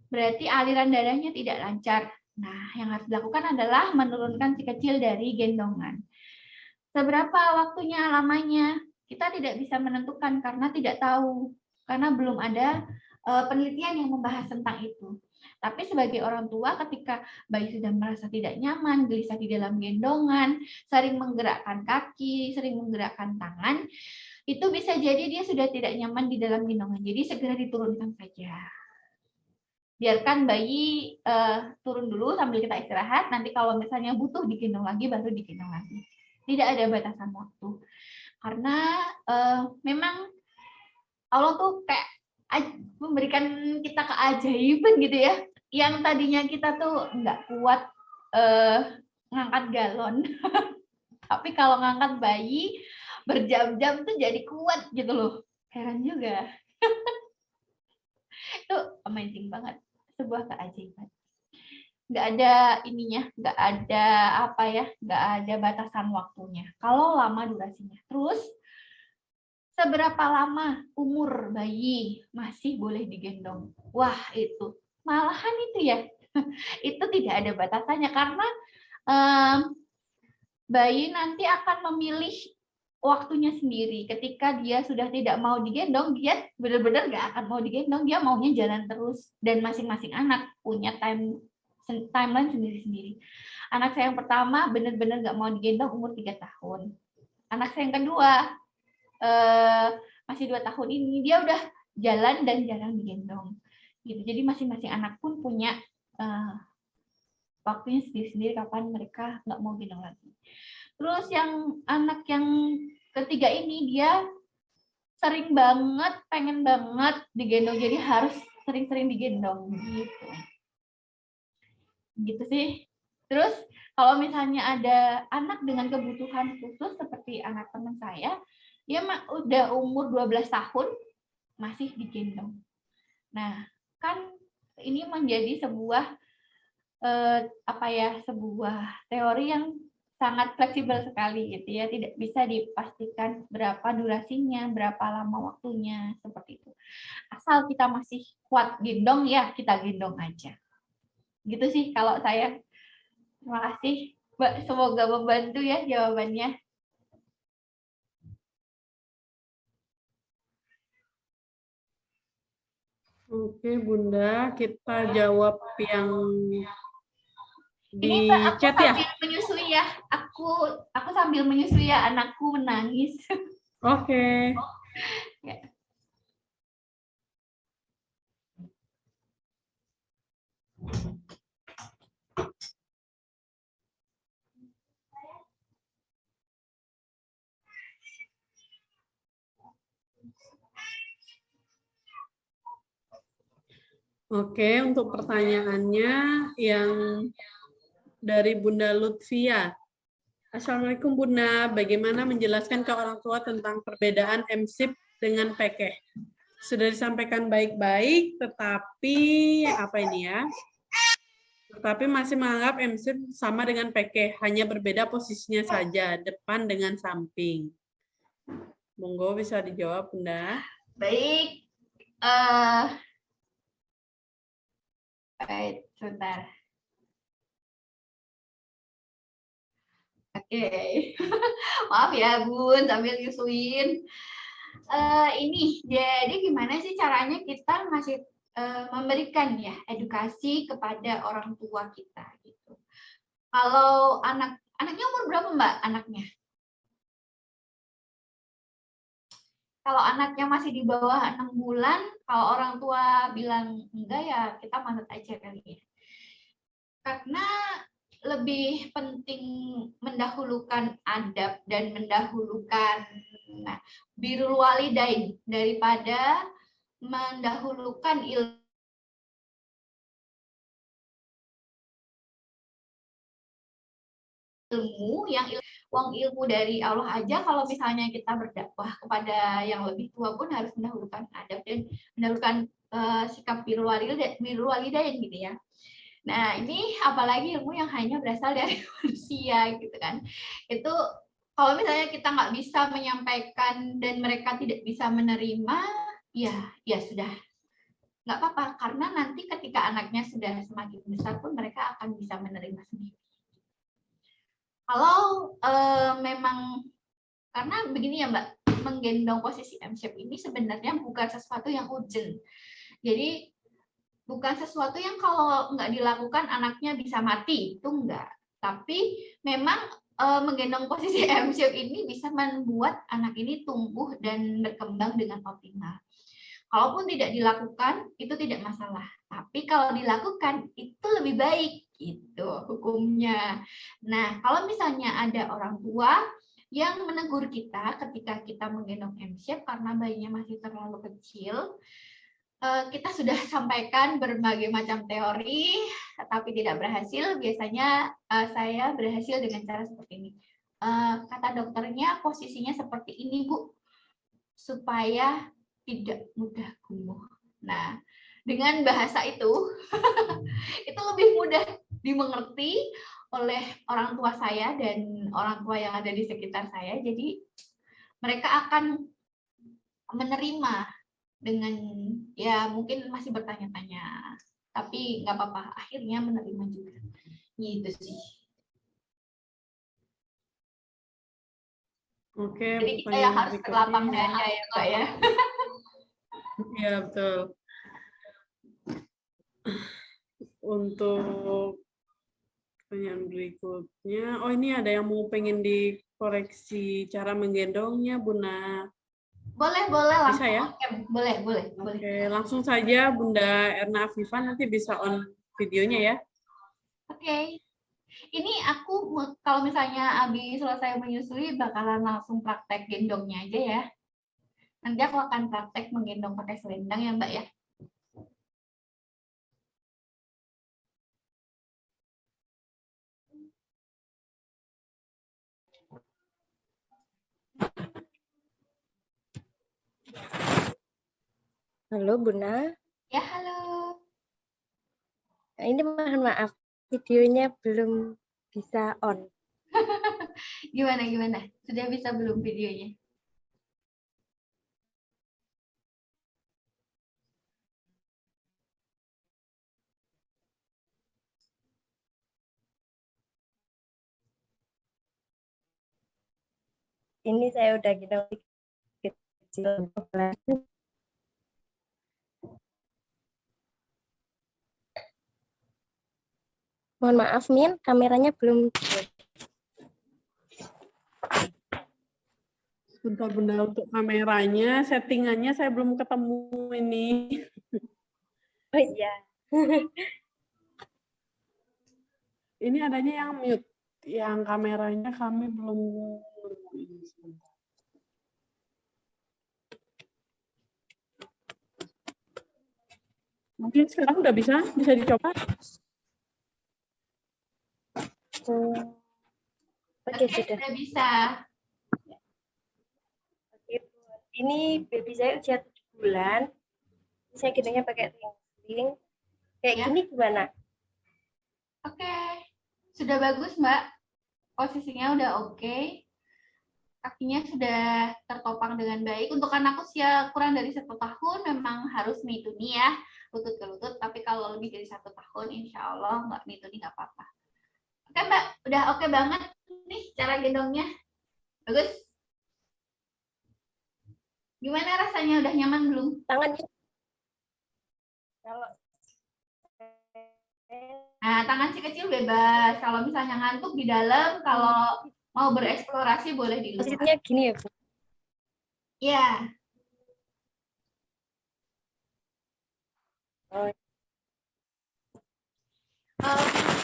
Berarti aliran darahnya tidak lancar. Nah, yang harus dilakukan adalah menurunkan si kecil dari gendongan. Seberapa waktunya lamanya? Kita tidak bisa menentukan karena tidak tahu. Karena belum ada penelitian yang membahas tentang itu. Tapi sebagai orang tua ketika bayi sudah merasa tidak nyaman, gelisah di dalam gendongan, sering menggerakkan kaki, sering menggerakkan tangan, itu bisa jadi dia sudah tidak nyaman di dalam gendongan. Jadi segera diturunkan saja. Biarkan bayi turun dulu sambil kita istirahat, nanti kalau misalnya butuh digendong lagi, baru digendong lagi. Tidak ada batasan waktu. Karena memang Allah tuh kayak memberikan kita keajaiban gitu ya, yang tadinya kita tuh nggak kuat ngangkat galon, tapi kalau ngangkat bayi berjam-jam tuh jadi kuat gitu loh. Heran juga. Itu amazing banget, sebuah keajaiban. Nggak ada ininya, nggak ada apa ya, nggak ada batasan waktunya. Kalau lama durasinya. Terus seberapa lama umur bayi masih boleh digendong? Wah, itu malahan itu ya. Itu tidak ada batasannya karena bayi nanti akan memilih waktunya sendiri. Ketika dia sudah tidak mau digendong, dia benar-benar nggak akan mau digendong, dia maunya jalan terus. Dan masing-masing anak punya timeline sendiri-sendiri. Anak saya yang pertama benar-benar nggak mau digendong umur 3 tahun. Anak saya yang kedua masih 2 tahun ini dia udah jalan dan jarang digendong gitu. Jadi masing-masing anak pun punya waktunya sendiri-sendiri kapan mereka nggak mau gendong lagi. Terus yang anak yang ketiga ini dia sering banget, pengen banget digendong, jadi harus sering-sering digendong gitu. Gitu sih. Terus kalau misalnya ada anak dengan kebutuhan khusus seperti anak teman saya, dia udah umur 12 tahun masih digendong. Nah, kan ini menjadi sebuah sebuah teori yang sangat fleksibel sekali gitu ya, tidak bisa dipastikan berapa durasinya, berapa lama waktunya, seperti itu. Asal kita masih kuat gendong ya kita gendong aja. Gitu sih kalau saya. Terima kasih, Mbak. Semoga membantu ya jawabannya. Oke, Bunda, kita jawab yang di Ini Mbak, aku chat ya. sambil menyusui ya. Aku sambil menyusui ya, anakku menangis. Oke. Ya. Oke, untuk pertanyaannya yang dari Bunda Lutfia. Assalamualaikum Bunda, bagaimana menjelaskan ke orang tua tentang perbedaan MSIP dengan PK? Sudah disampaikan baik-baik, tetapi apa ini ya? Tetapi masih menganggap MSIP sama dengan PK, hanya berbeda posisinya saja, depan dengan samping. Monggo bisa dijawab Bunda. Baik. Baik, sebentar. Oke. Maaf ya, Bun, sambil nyusuin. Ini, jadi gimana sih caranya kita masih memberikan ya edukasi kepada orang tua kita gitu. Kalau anaknya umur berapa Mbak anaknya? Kalau anaknya masih di bawah 6 bulan, kalau orang tua bilang enggak ya kita manut aja kali ya. Karena lebih penting mendahulukan adab dan mendahulukan birrul walidain daripada mendahulukan ilmu yang ilmu dari Allah aja. Kalau misalnya kita berdakwah kepada yang lebih tua pun harus mendahulukan adab dan mendahulukan sikap birrul walidain gitu ya. Nah, ini apalagi ilmu yang hanya berasal dari manusia gitu kan. Itu kalau misalnya kita nggak bisa menyampaikan dan mereka tidak bisa menerima, ya sudah. Nggak apa-apa, karena nanti ketika anaknya sudah semakin besar pun mereka akan bisa menerima sendiri. Kalau memang, karena begini ya Mbak, menggendong posisi M-shape ini sebenarnya bukan sesuatu yang urgent. Jadi bukan sesuatu yang kalau nggak dilakukan anaknya bisa mati, itu enggak. Tapi memang menggendong posisi M-shape ini bisa membuat anak ini tumbuh dan berkembang dengan optimal. Kalaupun tidak dilakukan, itu tidak masalah. Tapi kalau dilakukan, itu lebih baik, gitu hukumnya. Nah, kalau misalnya ada orang tua yang menegur kita ketika kita menggendong M-shape karena bayinya masih terlalu kecil, kita sudah sampaikan berbagai macam teori, tapi tidak berhasil. Biasanya saya berhasil dengan cara seperti ini. Kata dokternya posisinya seperti ini, Bu, supaya tidak mudah kumuh. Nah, dengan bahasa itu, itu lebih mudah dimengerti oleh orang tua saya dan orang tua yang ada di sekitar saya. Jadi mereka akan menerima dengan ya mungkin masih bertanya-tanya, tapi nggak apa-apa, akhirnya menerima juga. Gitu sih. Oke, jadi kita yang harus berlapang dada ya Mbak ya. Iya betul. Untuk pertanyaan berikutnya, oh ini ada yang mau pengen dikoreksi cara menggendongnya, Bunda. Boleh langsung. Bisa ya? Boleh. Oke, langsung saja Bunda Erna Afifah, nanti bisa on videonya ya. Oke. Ini aku kalau misalnya Abi selesai menyusui bakalan langsung praktek gendongnya aja ya. Nanti aku akan praktek menggendong pakai selendang ya Mbak ya. Halo Bunda. Ya halo. Nah, ini mohon maaf, videonya belum bisa on. Gimana? Sudah bisa belum videonya? Ini saya udah gendong kecil. Mohon maaf Min, kameranya belum. Bentar Bunda, untuk kameranya, settingannya saya belum ketemu ini. Oh iya. Ini adanya yang mute, yang kameranya kami belum nemuin. Sebentar. Mungkin sekarang udah bisa dicoba. Oke, Oke, sudah. sudah bisa. Ini baby saya usia 7 bulan. Saya gendongnya pakai ring. Kayak Ya. gini gimana? Oke. Sudah bagus, Mbak. Posisinya udah oke. Kakinya sudah tertopang dengan baik. Untuk anak usia kurang dari 1 tahun memang harus mituni ya, lutut ke lutut. Tapi kalau lebih dari 1 tahun, insya Allah nggak mituni nggak apa-apa. Oke Mbak, udah oke banget nih cara gendongnya. Bagus. Gimana rasanya? Udah nyaman belum? Tangannya. Kalau Nah, tangan si kecil bebas. Kalau misalnya ngantuk di dalam, kalau mau bereksplorasi boleh di luar. posisinya gini ya, Bu. Iya. Oh,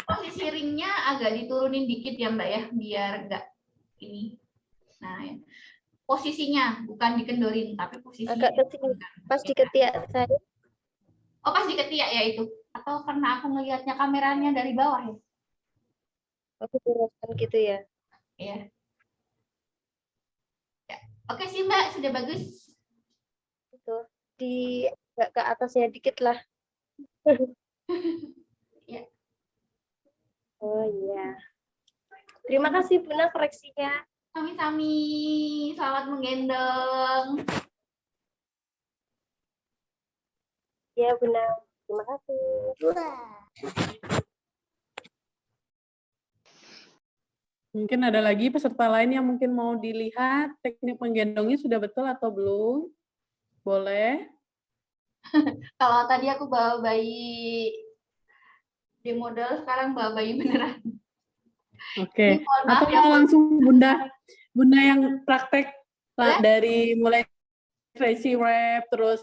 Posisi ringnya agak diturunin dikit ya Mbak ya, biar enggak ini. Nah, ya. Posisinya bukan dikendorin, tapi posisinya. agak kecil. Pas di ketiak saya. Oh, pas di ketiak ya itu. Atau karena aku ngelihatnya kameranya dari bawah ya? Aku turunkan gitu ya. Iya. Ya. Oke sih Mbak, sudah bagus. Itu di agak ke atasnya dikit lah. Ya. Oh iya. Terima kasih Bunda koreksinya. Sami-sami, selamat menggendong. Ya Bunda, terima kasih. Mungkin ada lagi peserta lain yang mungkin mau dilihat teknik menggendongnya sudah betul atau belum? Boleh. Kalau tadi aku bawa bayi di model, sekarang bawa bayi beneran. Oke. Mohon maaf Atau ya, mau Bu. langsung Bunda yang praktek Boleh? dari mulai crazy wrap, terus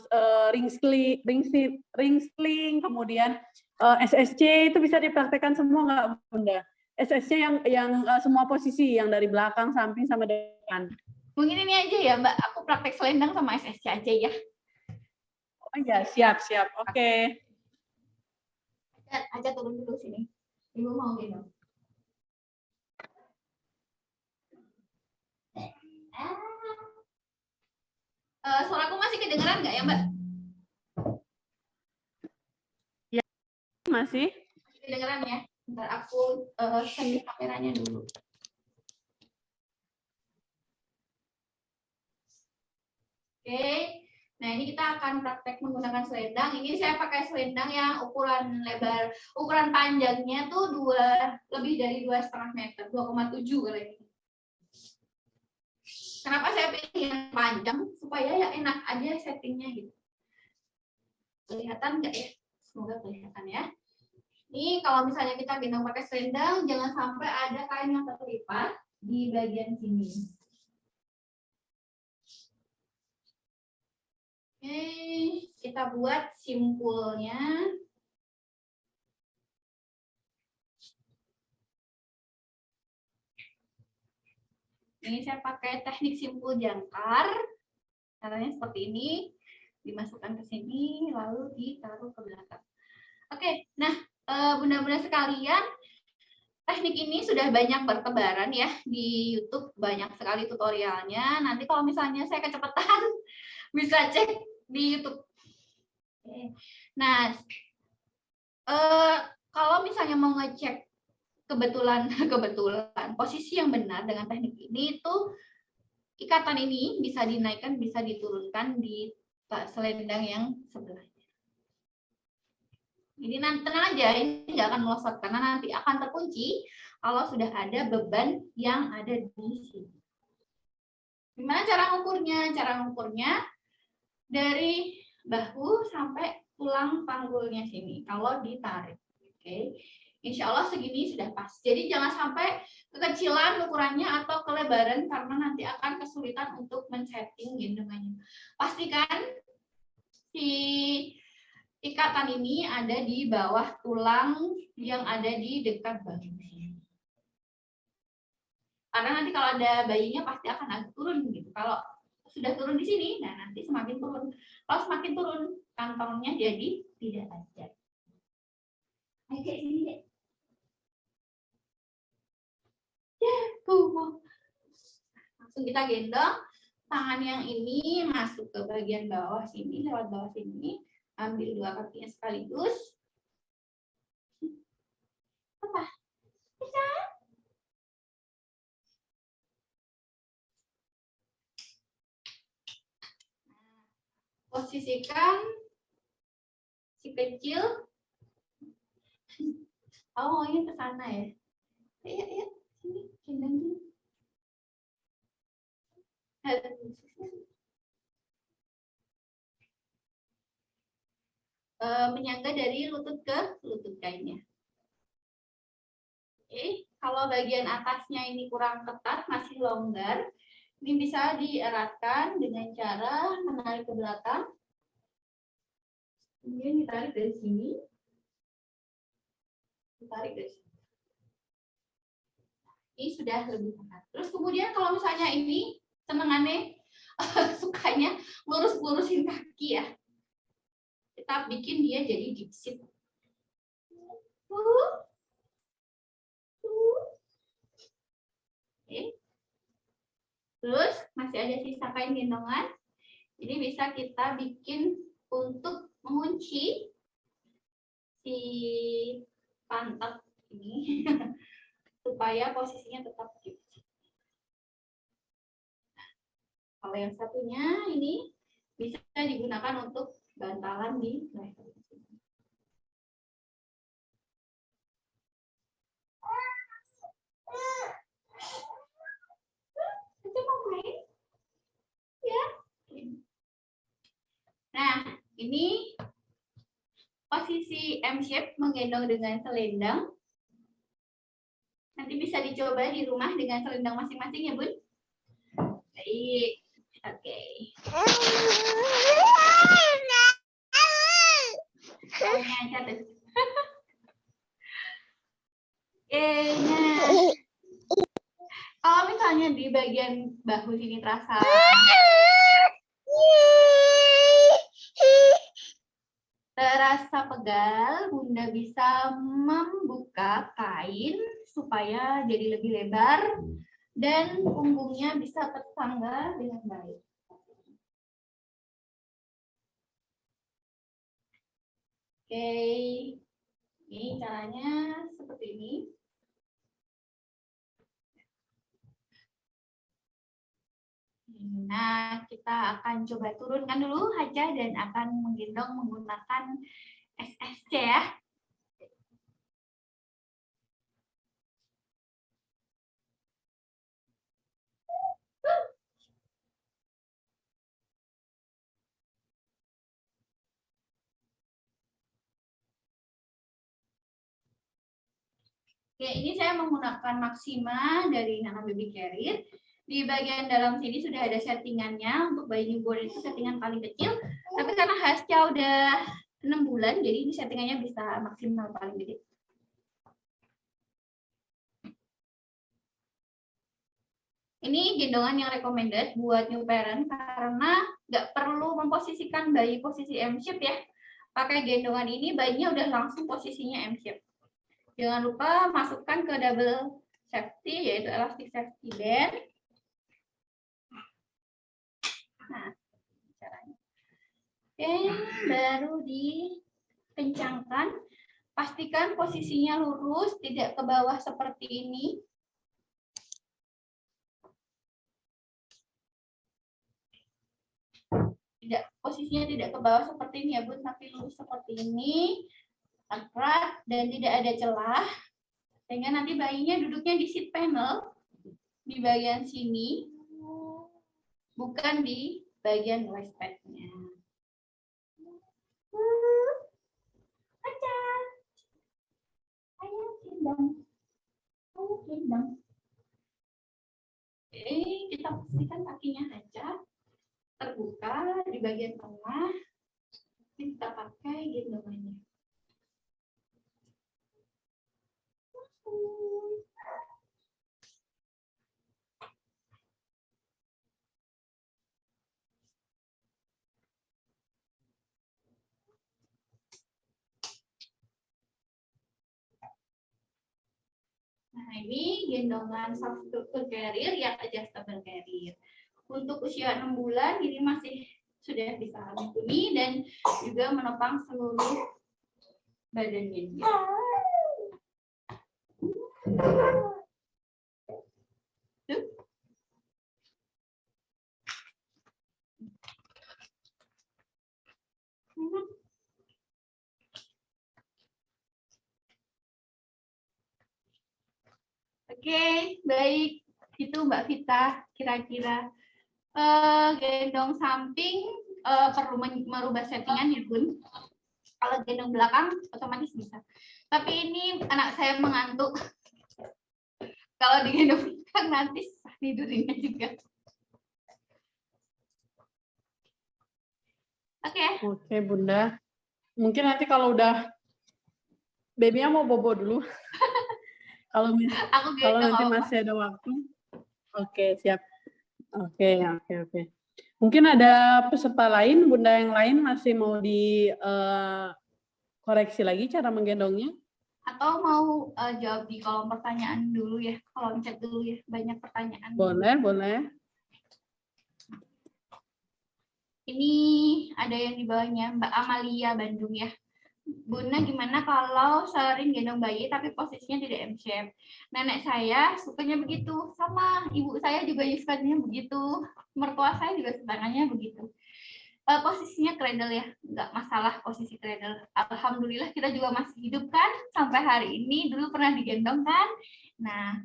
ring sling, kemudian SSC itu bisa dipraktekkan semua nggak Bunda? SSC yang semua posisi, yang dari belakang, samping, sama depan. Mungkin ini aja ya Mbak, aku praktek selendang sama SSC aja ya. Oh iya, siap. Oke. Aja turun dulu sini. Ibu mau gendong. Suaraku masih kedengeran nggak ya Mbak? Ya, masih. Kedengeran ya? Bentar aku setting kameranya dulu. Oke. Nah, ini kita akan praktek menggunakan selendang. Ini saya pakai selendang yang ukuran panjangnya tuh lebih dari 2,5 meter, 2,7 kali ini. Kenapa saya pilih yang panjang? Supaya ya enak aja settingnya gitu. Kelihatan nggak ya? Semoga kelihatan ya. Ini kalau misalnya kita gendong pakai selendang, jangan sampai ada kain yang terlipat di bagian sini. Oke, kita buat simpulnya. Ini saya pakai teknik simpul jangkar. Caranya seperti ini. Dimasukkan ke sini, lalu ditaruh ke belakang. Oke, nah bunda-bunda sekalian, teknik ini sudah banyak bertebaran ya di YouTube, banyak sekali tutorialnya. Nanti kalau misalnya saya kecepatan, bisa cek di YouTube. Oke. Nah, kalau misalnya mau ngecek kebetulan posisi yang benar dengan teknik ini, itu ikatan ini bisa dinaikkan, bisa diturunkan di selendang yang sebelahnya. Ini nanti tenang aja, ini nggak akan melosot karena nanti akan terkunci kalau sudah ada beban yang ada di sini. Gimana cara ngukurnya? Cara ngukurnya dari bahu sampai tulang panggulnya sini. Kalau ditarik, oke, insya Allah segini sudah pas. Jadi jangan sampai kekecilan ukurannya atau kelebaran karena nanti akan kesulitan untuk men-setting gendongannya. Pastikan si ikatan ini ada di bawah tulang yang ada di dekat bahu. Karena nanti kalau ada bayinya pasti akan agak turun gitu. Kalau sudah turun di sini, nah nanti semakin turun. Kalau semakin turun, kantongnya jadi tidak ada. Oke, sini deh. Ya, langsung kita gendong. Tangan yang ini masuk ke bagian bawah sini, lewat bawah sini. Ambil dua kakinya sekaligus. Apa? Bisa? Posisikan si kecil. Oh, maunya ke sana ya? Iya. Sini, gendong dulu. Menyangga dari lutut ke lutut kainnya. Oke, kalau bagian atasnya ini kurang ketat, masih longgar, ini bisa dieratkan dengan cara menarik ke belakang. Kemudian ditarik dari sini. Ditarik dari sini. Ini sudah lebih ketat. Terus kemudian kalau misalnya ini senengannya sukanya lurus-lurusin kaki ya. Kita bikin dia jadi deep sit. Oke. Terus masih ada sisa kain gendongan. Ini bisa kita bikin untuk mengunci si pantat ini supaya posisinya tetap deep. Kalau yang satunya ini bisa digunakan untuk bantalan di leher. Nah, ini posisi M-shape menggendong dengan selendang. Nanti bisa dicoba di rumah dengan selendang masing-masing ya, Bun. Baik. Oke. Nah, kalau misalnya di bagian bahu sini terasa pegal, Bunda bisa membuka kain supaya jadi lebih lebar dan punggungnya bisa tersangga dengan baik. Oke, ini caranya seperti ini. Nah, kita akan coba turunkan dulu Haja dan akan menggendong menggunakan SSC ya. Oke, ini saya menggunakan Maxima dari Nana Baby Carrier. Di bagian dalam sini sudah ada settingannya. Untuk bayi newborn itu settingan paling kecil. Tapi karena Hasca udah 6 bulan, jadi ini settingannya bisa maksimal paling gede. Ini gendongan yang recommended buat new parent karena nggak perlu memposisikan bayi posisi M-shape ya. Pakai gendongan ini bayinya udah langsung posisinya M-shape. Jangan lupa masukkan ke double safety yaitu elastic safety band. Nah, caranya. Oke, baru dikencangkan. Pastikan posisinya lurus, tidak ke bawah seperti ini. Posisinya tidak ke bawah seperti ini ya Bun, tapi lurus seperti ini, erat dan tidak ada celah, sehingga nanti bayinya duduknya di seat panel di bagian sini, bukan di bagian waist pad-nya. Ayo gendong, ayo gendong. Kita pastikan kakinya aja terbuka di bagian tengah, kita pakai gendongannya. Nah, ini gendongan soft structure carrier yang adjustable carrier. Untuk usia 6 bulan ini masih sudah bisa mumpuni dan juga menopang seluruh badannya dia. Oke, baik. Itu Mbak Vita, kira-kira gendong samping perlu merubah settingan ya Bun. Kalau gendong belakang otomatis bisa. Tapi ini anak saya mengantuk. Kalau digendong belakang nanti tidurnya juga. Oke, Bunda. Mungkin nanti kalau udah babynya mau bobo dulu. Kalau nanti masih ada waktu. Oke, siap. Oke. Mungkin ada peserta lain, Bunda yang lain masih mau koreksi lagi cara menggendongnya? Atau mau jawab di kolom pertanyaan dulu ya, kolom chat dulu ya, banyak pertanyaan. Boleh. Ini ada yang di bawahnya, Mbak Amalia Bandung ya. Bunda, gimana kalau sering gendong bayi tapi posisinya tidak M-shape? Nenek saya sukanya begitu, sama ibu saya juga sukanya begitu, mertua saya juga sukanya begitu. Posisinya cradle ya, nggak masalah posisi cradle. Alhamdulillah kita juga masih hidup kan sampai hari ini. Dulu pernah digendong kan. Nah,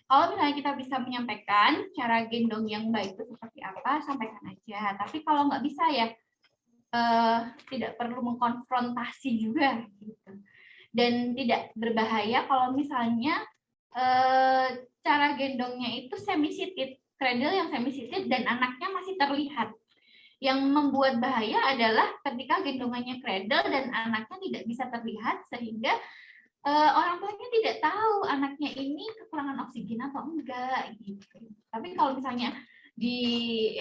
kalau misalnya kita bisa menyampaikan cara gendong yang baik itu seperti apa, sampaikan aja. Tapi kalau nggak bisa ya tidak perlu mengkonfrontasi juga gitu. Dan tidak berbahaya kalau misalnya cara gendongnya itu semi-seated, cradle yang semi-seated dan anaknya masih terlihat. Yang membuat bahaya adalah ketika gendongannya cradle dan anaknya tidak bisa terlihat sehingga orang tuanya tidak tahu anaknya ini kekurangan oksigen atau enggak gitu. Tapi kalau misalnya di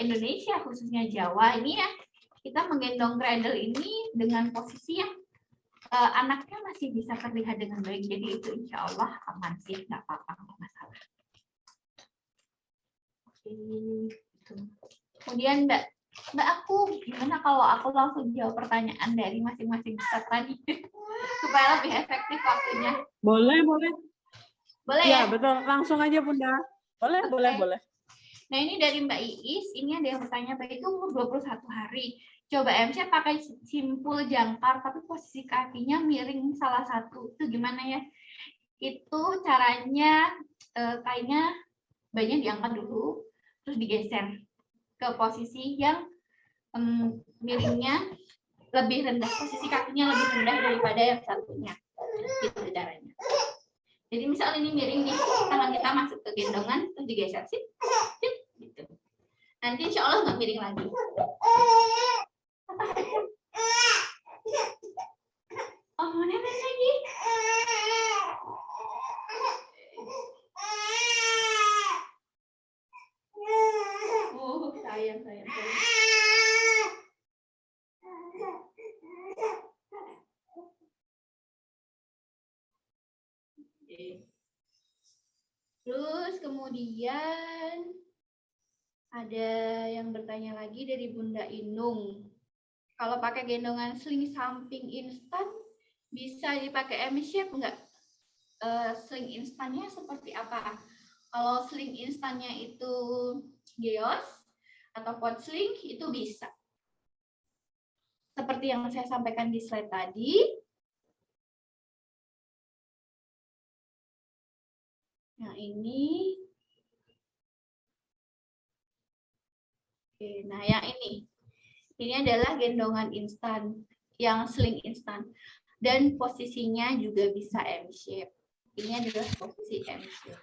Indonesia khususnya Jawa ini ya, kita menggendong cradle ini dengan posisi yang anaknya masih bisa terlihat dengan baik. Jadi itu insya Allah aman sih, nggak apa-apa, nggak masalah. Oke. Kemudian Mbak aku, gimana kalau aku langsung jawab pertanyaan dari masing-masing peserta nih? Supaya lebih efektif waktunya. Boleh. Boleh ya? Ya, betul. Langsung aja Bunda. Boleh. Nah, ini dari Mbak Iis, ini ada yang bertanya, Mbak itu umur 21 hari. Coba MC pakai simpul jangkar, tapi posisi kakinya miring salah satu. Itu gimana ya? Itu caranya, kainnya bayinya diangkat dulu, terus digeser ke posisi yang miringnya lebih rendah. Posisi kakinya lebih rendah daripada yang satunya. Itu caranya. Jadi misal ini miring nih, tangan kita masuk ke gendongan, terus digeser sih. Gitu. Nanti insya Allah nggak miring lagi. Oh, mau nenek lagi? Terus kemudian ada yang bertanya lagi dari Bunda Inung. Kalau pakai gendongan sling samping instan, bisa dipakai M-shape enggak? Sling instannya seperti apa? Kalau sling instannya itu geos atau pot sling, itu bisa. Seperti yang saya sampaikan di slide tadi. Nah, ini. Oke, nah yang ini. Ini adalah gendongan instan, yang sling instan. Dan posisinya juga bisa M-shape. Ini adalah posisi M-shape.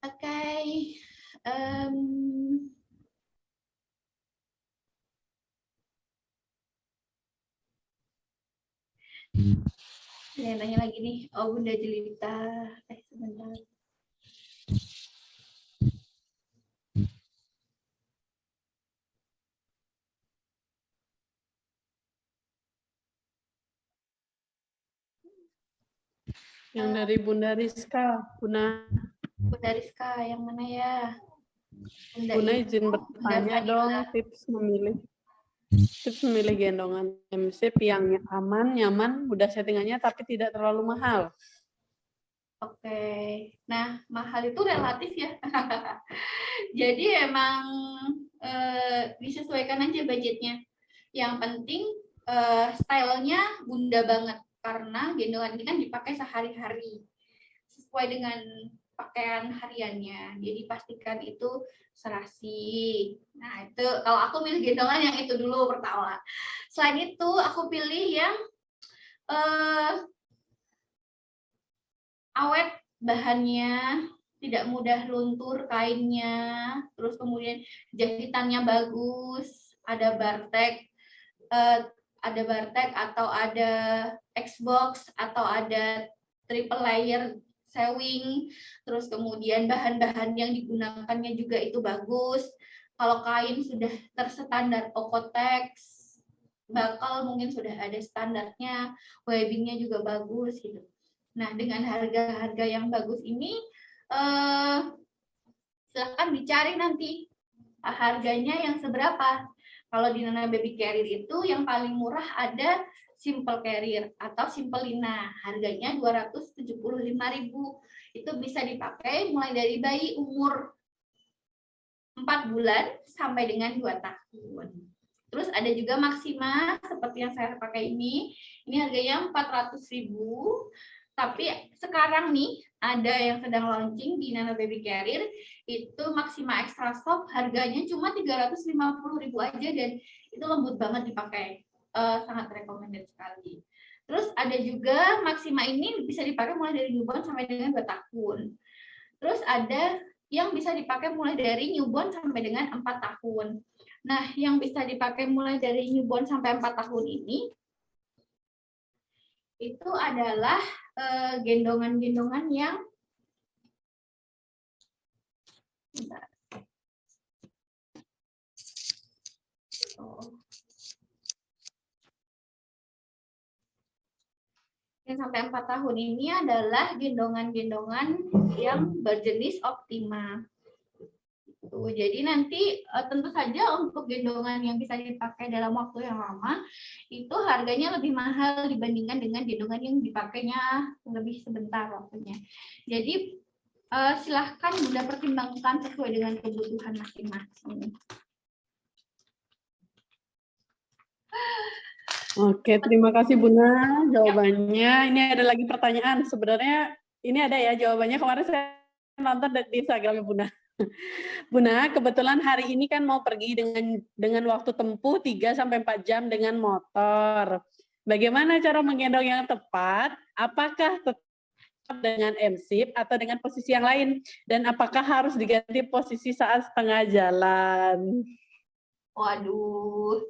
Oke. Saya tanya lagi nih. Oh, Bunda Jelita. Sebentar. Yang dari Bunda Rizka, Bunda Rizka, yang mana ya? Bunda izin bertanya dong, tips memilih gendongan M-shape yang aman, nyaman, mudah settingannya tapi tidak terlalu mahal. Oke, nah mahal itu relatif ya. Jadi emang disesuaikan aja budgetnya. Yang penting stylenya Bunda banget karena gendongan ini kan dipakai sehari-hari sesuai dengan pakaian hariannya. Jadi pastikan itu serasi. Nah itu kalau aku milih gendongan yang itu dulu pertama. Selain itu aku pilih yang awet bahannya, tidak mudah luntur kainnya, terus kemudian jahitannya bagus, ada bartek atau ada Xbox atau ada triple layer sewing, terus kemudian bahan-bahan yang digunakannya juga itu bagus. Kalau kain sudah terstandar Okotex, bakal mungkin sudah ada standarnya, webbingnya juga bagus gitu. Nah, dengan harga-harga yang bagus ini, silahkan dicari nanti harganya yang seberapa. Kalau di Nana Baby Carrier itu yang paling murah ada Simple Carrier atau Simple Lina. Harganya 275.000. Itu bisa dipakai mulai dari bayi umur 4 bulan sampai dengan 2 tahun. Terus ada juga Maxima seperti yang saya pakai ini. Ini harganya 400.000. Tapi sekarang nih ada yang sedang launching di Nana Baby Carrier itu Maxima Extra Soft, harganya cuma 350.000 aja dan itu lembut banget dipakai, sangat recommended sekali. Terus ada juga Maxima ini bisa dipakai mulai dari newborn sampai dengan 2 tahun. Terus ada yang bisa dipakai mulai dari newborn sampai dengan 4 tahun. Nah, yang bisa dipakai mulai dari newborn sampai 4 tahun ini itu adalah gendongan-gendongan yang yang sampai 4 tahun ini adalah gendongan-gendongan yang berjenis Optima. Jadi nanti tentu saja untuk gendongan yang bisa dipakai dalam waktu yang lama itu harganya lebih mahal dibandingkan dengan gendongan yang dipakainya lebih sebentar waktunya. Jadi silahkan Bunda pertimbangkan sesuai dengan kebutuhan masing-masing. Oke, terima kasih Bunda jawabannya. Ini ada lagi pertanyaan. Sebenarnya ini ada ya jawabannya, kemarin saya nonton di Instagram Bunda. Bunda, kebetulan hari ini kan mau pergi dengan waktu tempuh 3-4 jam dengan motor. Bagaimana cara menggendong yang tepat? Apakah tetap dengan M-shape atau dengan posisi yang lain? Dan apakah harus diganti posisi saat setengah jalan? Waduh,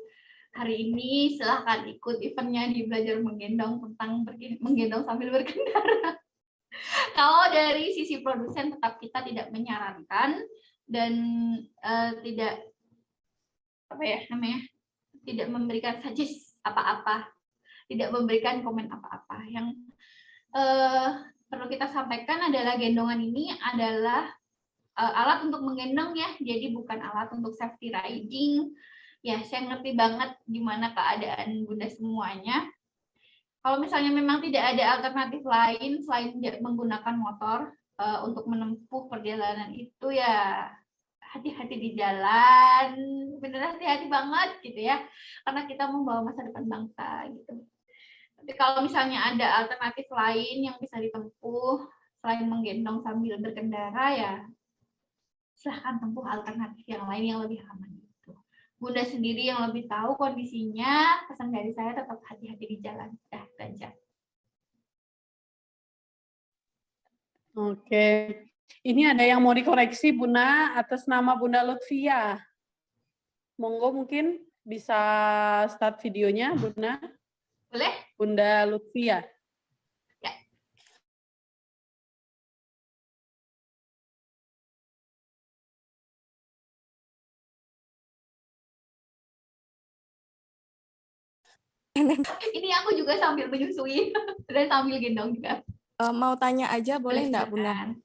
hari ini silahkan ikut eventnya di Belajar Menggendong tentang menggendong sambil berkendara. Kalau dari sisi produsen tetap kita tidak menyarankan dan tidak tidak memberikan suggest apa-apa, tidak memberikan komen apa-apa. Yang perlu kita sampaikan adalah gendongan ini adalah alat untuk menggendong ya, jadi bukan alat untuk safety riding. Ya, saya ngerti banget gimana keadaan Bunda semuanya. Kalau misalnya memang tidak ada alternatif lain selain menggunakan motor untuk menempuh perjalanan itu, ya hati-hati di jalan, bener hati-hati banget gitu ya, karena kita membawa masa depan bangsa gitu. Tapi kalau misalnya ada alternatif lain yang bisa ditempuh selain menggendong sambil berkendara, ya silahkan tempuh alternatif yang lain yang lebih aman. Bunda sendiri yang lebih tahu kondisinya, pesan dari saya tetap hati-hati di jalan. Ganjar. Oke. Ini ada yang mau dikoreksi, Bunda, atas nama Bunda Lutfia. Monggo mungkin bisa start videonya, Bunda. Boleh? Bunda Lutfia. Ya. Ini aku juga sambil menyusui dan sambil gendong juga. Mau tanya aja boleh nggak, Bunda?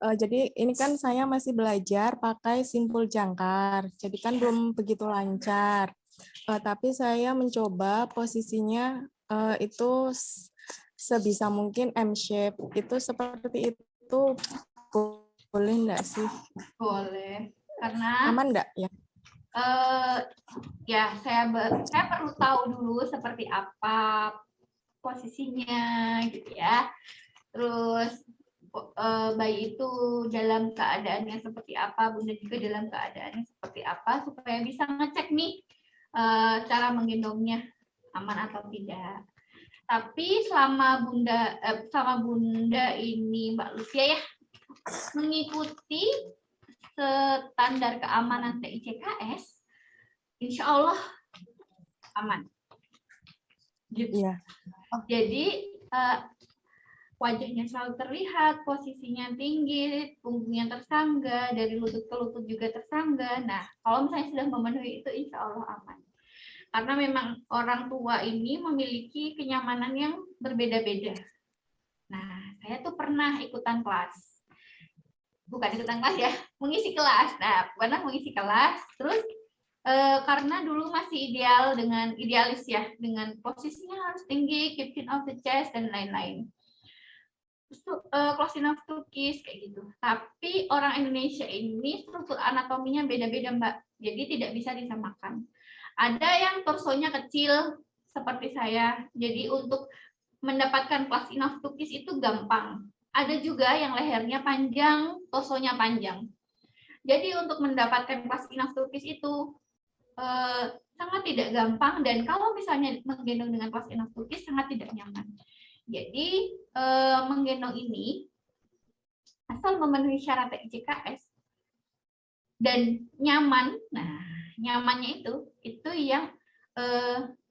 Jadi ini kan saya masih belajar pakai simpul jangkar, jadi kan belum begitu lancar. Tapi saya mencoba posisinya itu sebisa mungkin M shape. Itu seperti itu boleh nggak sih? Boleh. Karena aman nggak ya? Ya saya perlu tahu dulu seperti apa posisinya gitu ya. Terus bayi itu dalam keadaannya seperti apa, Bunda juga dalam keadaannya seperti apa, supaya bisa ngecek nih cara menggendongnya aman atau tidak. Tapi selama Bunda ini Mbak Lucia ya mengikuti standar keamanan TICKS, insya Allah aman. Gitu. Iya. Jadi wajahnya selalu terlihat, posisinya tinggi, punggungnya tersangga, dari lutut ke lutut juga tersangga. Nah, kalau misalnya sudah memenuhi itu, insya Allah aman. Karena memang orang tua ini memiliki kenyamanan yang berbeda-beda. Nah, saya tuh pernah ikutan kelas. Bukan ikutan kelas ya, mengisi kelas. Nah, pernah mengisi kelas, terus karena dulu masih idealis ya, dengan posisinya harus tinggi, keep chin off the chest, dan lain-lain. Close enough to kiss, kayak gitu. Tapi orang Indonesia ini struktur anatominya beda-beda, Mbak. Jadi tidak bisa disamakan. Ada yang torsonya kecil, seperti saya. Jadi untuk mendapatkan close enough to kiss itu gampang. Ada juga yang lehernya panjang, torsonya panjang. Jadi untuk mendapatkan close enough to kiss itu sangat tidak gampang, dan kalau misalnya menggendong dengan close enough to kiss sangat tidak nyaman. Jadi menggendong ini asal memenuhi syarat TICKS dan nyaman. Nah, nyamannya itu yang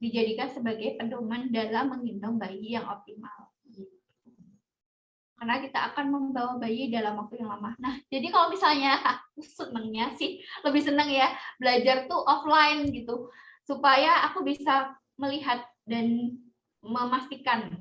dijadikan sebagai pedoman dalam menggendong bayi yang optimal. Karena kita akan membawa bayi dalam waktu yang lama. Nah, jadi kalau misalnya aku senangnya sih lebih senang ya belajar tuh offline gitu, supaya aku bisa melihat dan memastikan,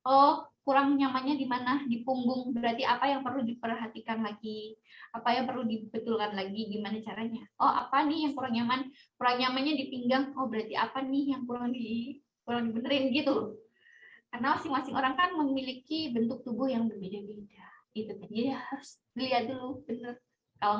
oh kurang nyamannya di mana, di punggung, berarti apa yang perlu diperhatikan lagi, apa yang perlu dibetulkan lagi, gimana caranya. Oh apa nih yang kurang nyaman, kurang nyamannya di pinggang, oh berarti apa nih yang kurang dibenerin gitu. Karena masing-masing orang kan memiliki bentuk tubuh yang berbeda-beda. Itu jadi harus dilihat dulu bener. Kalau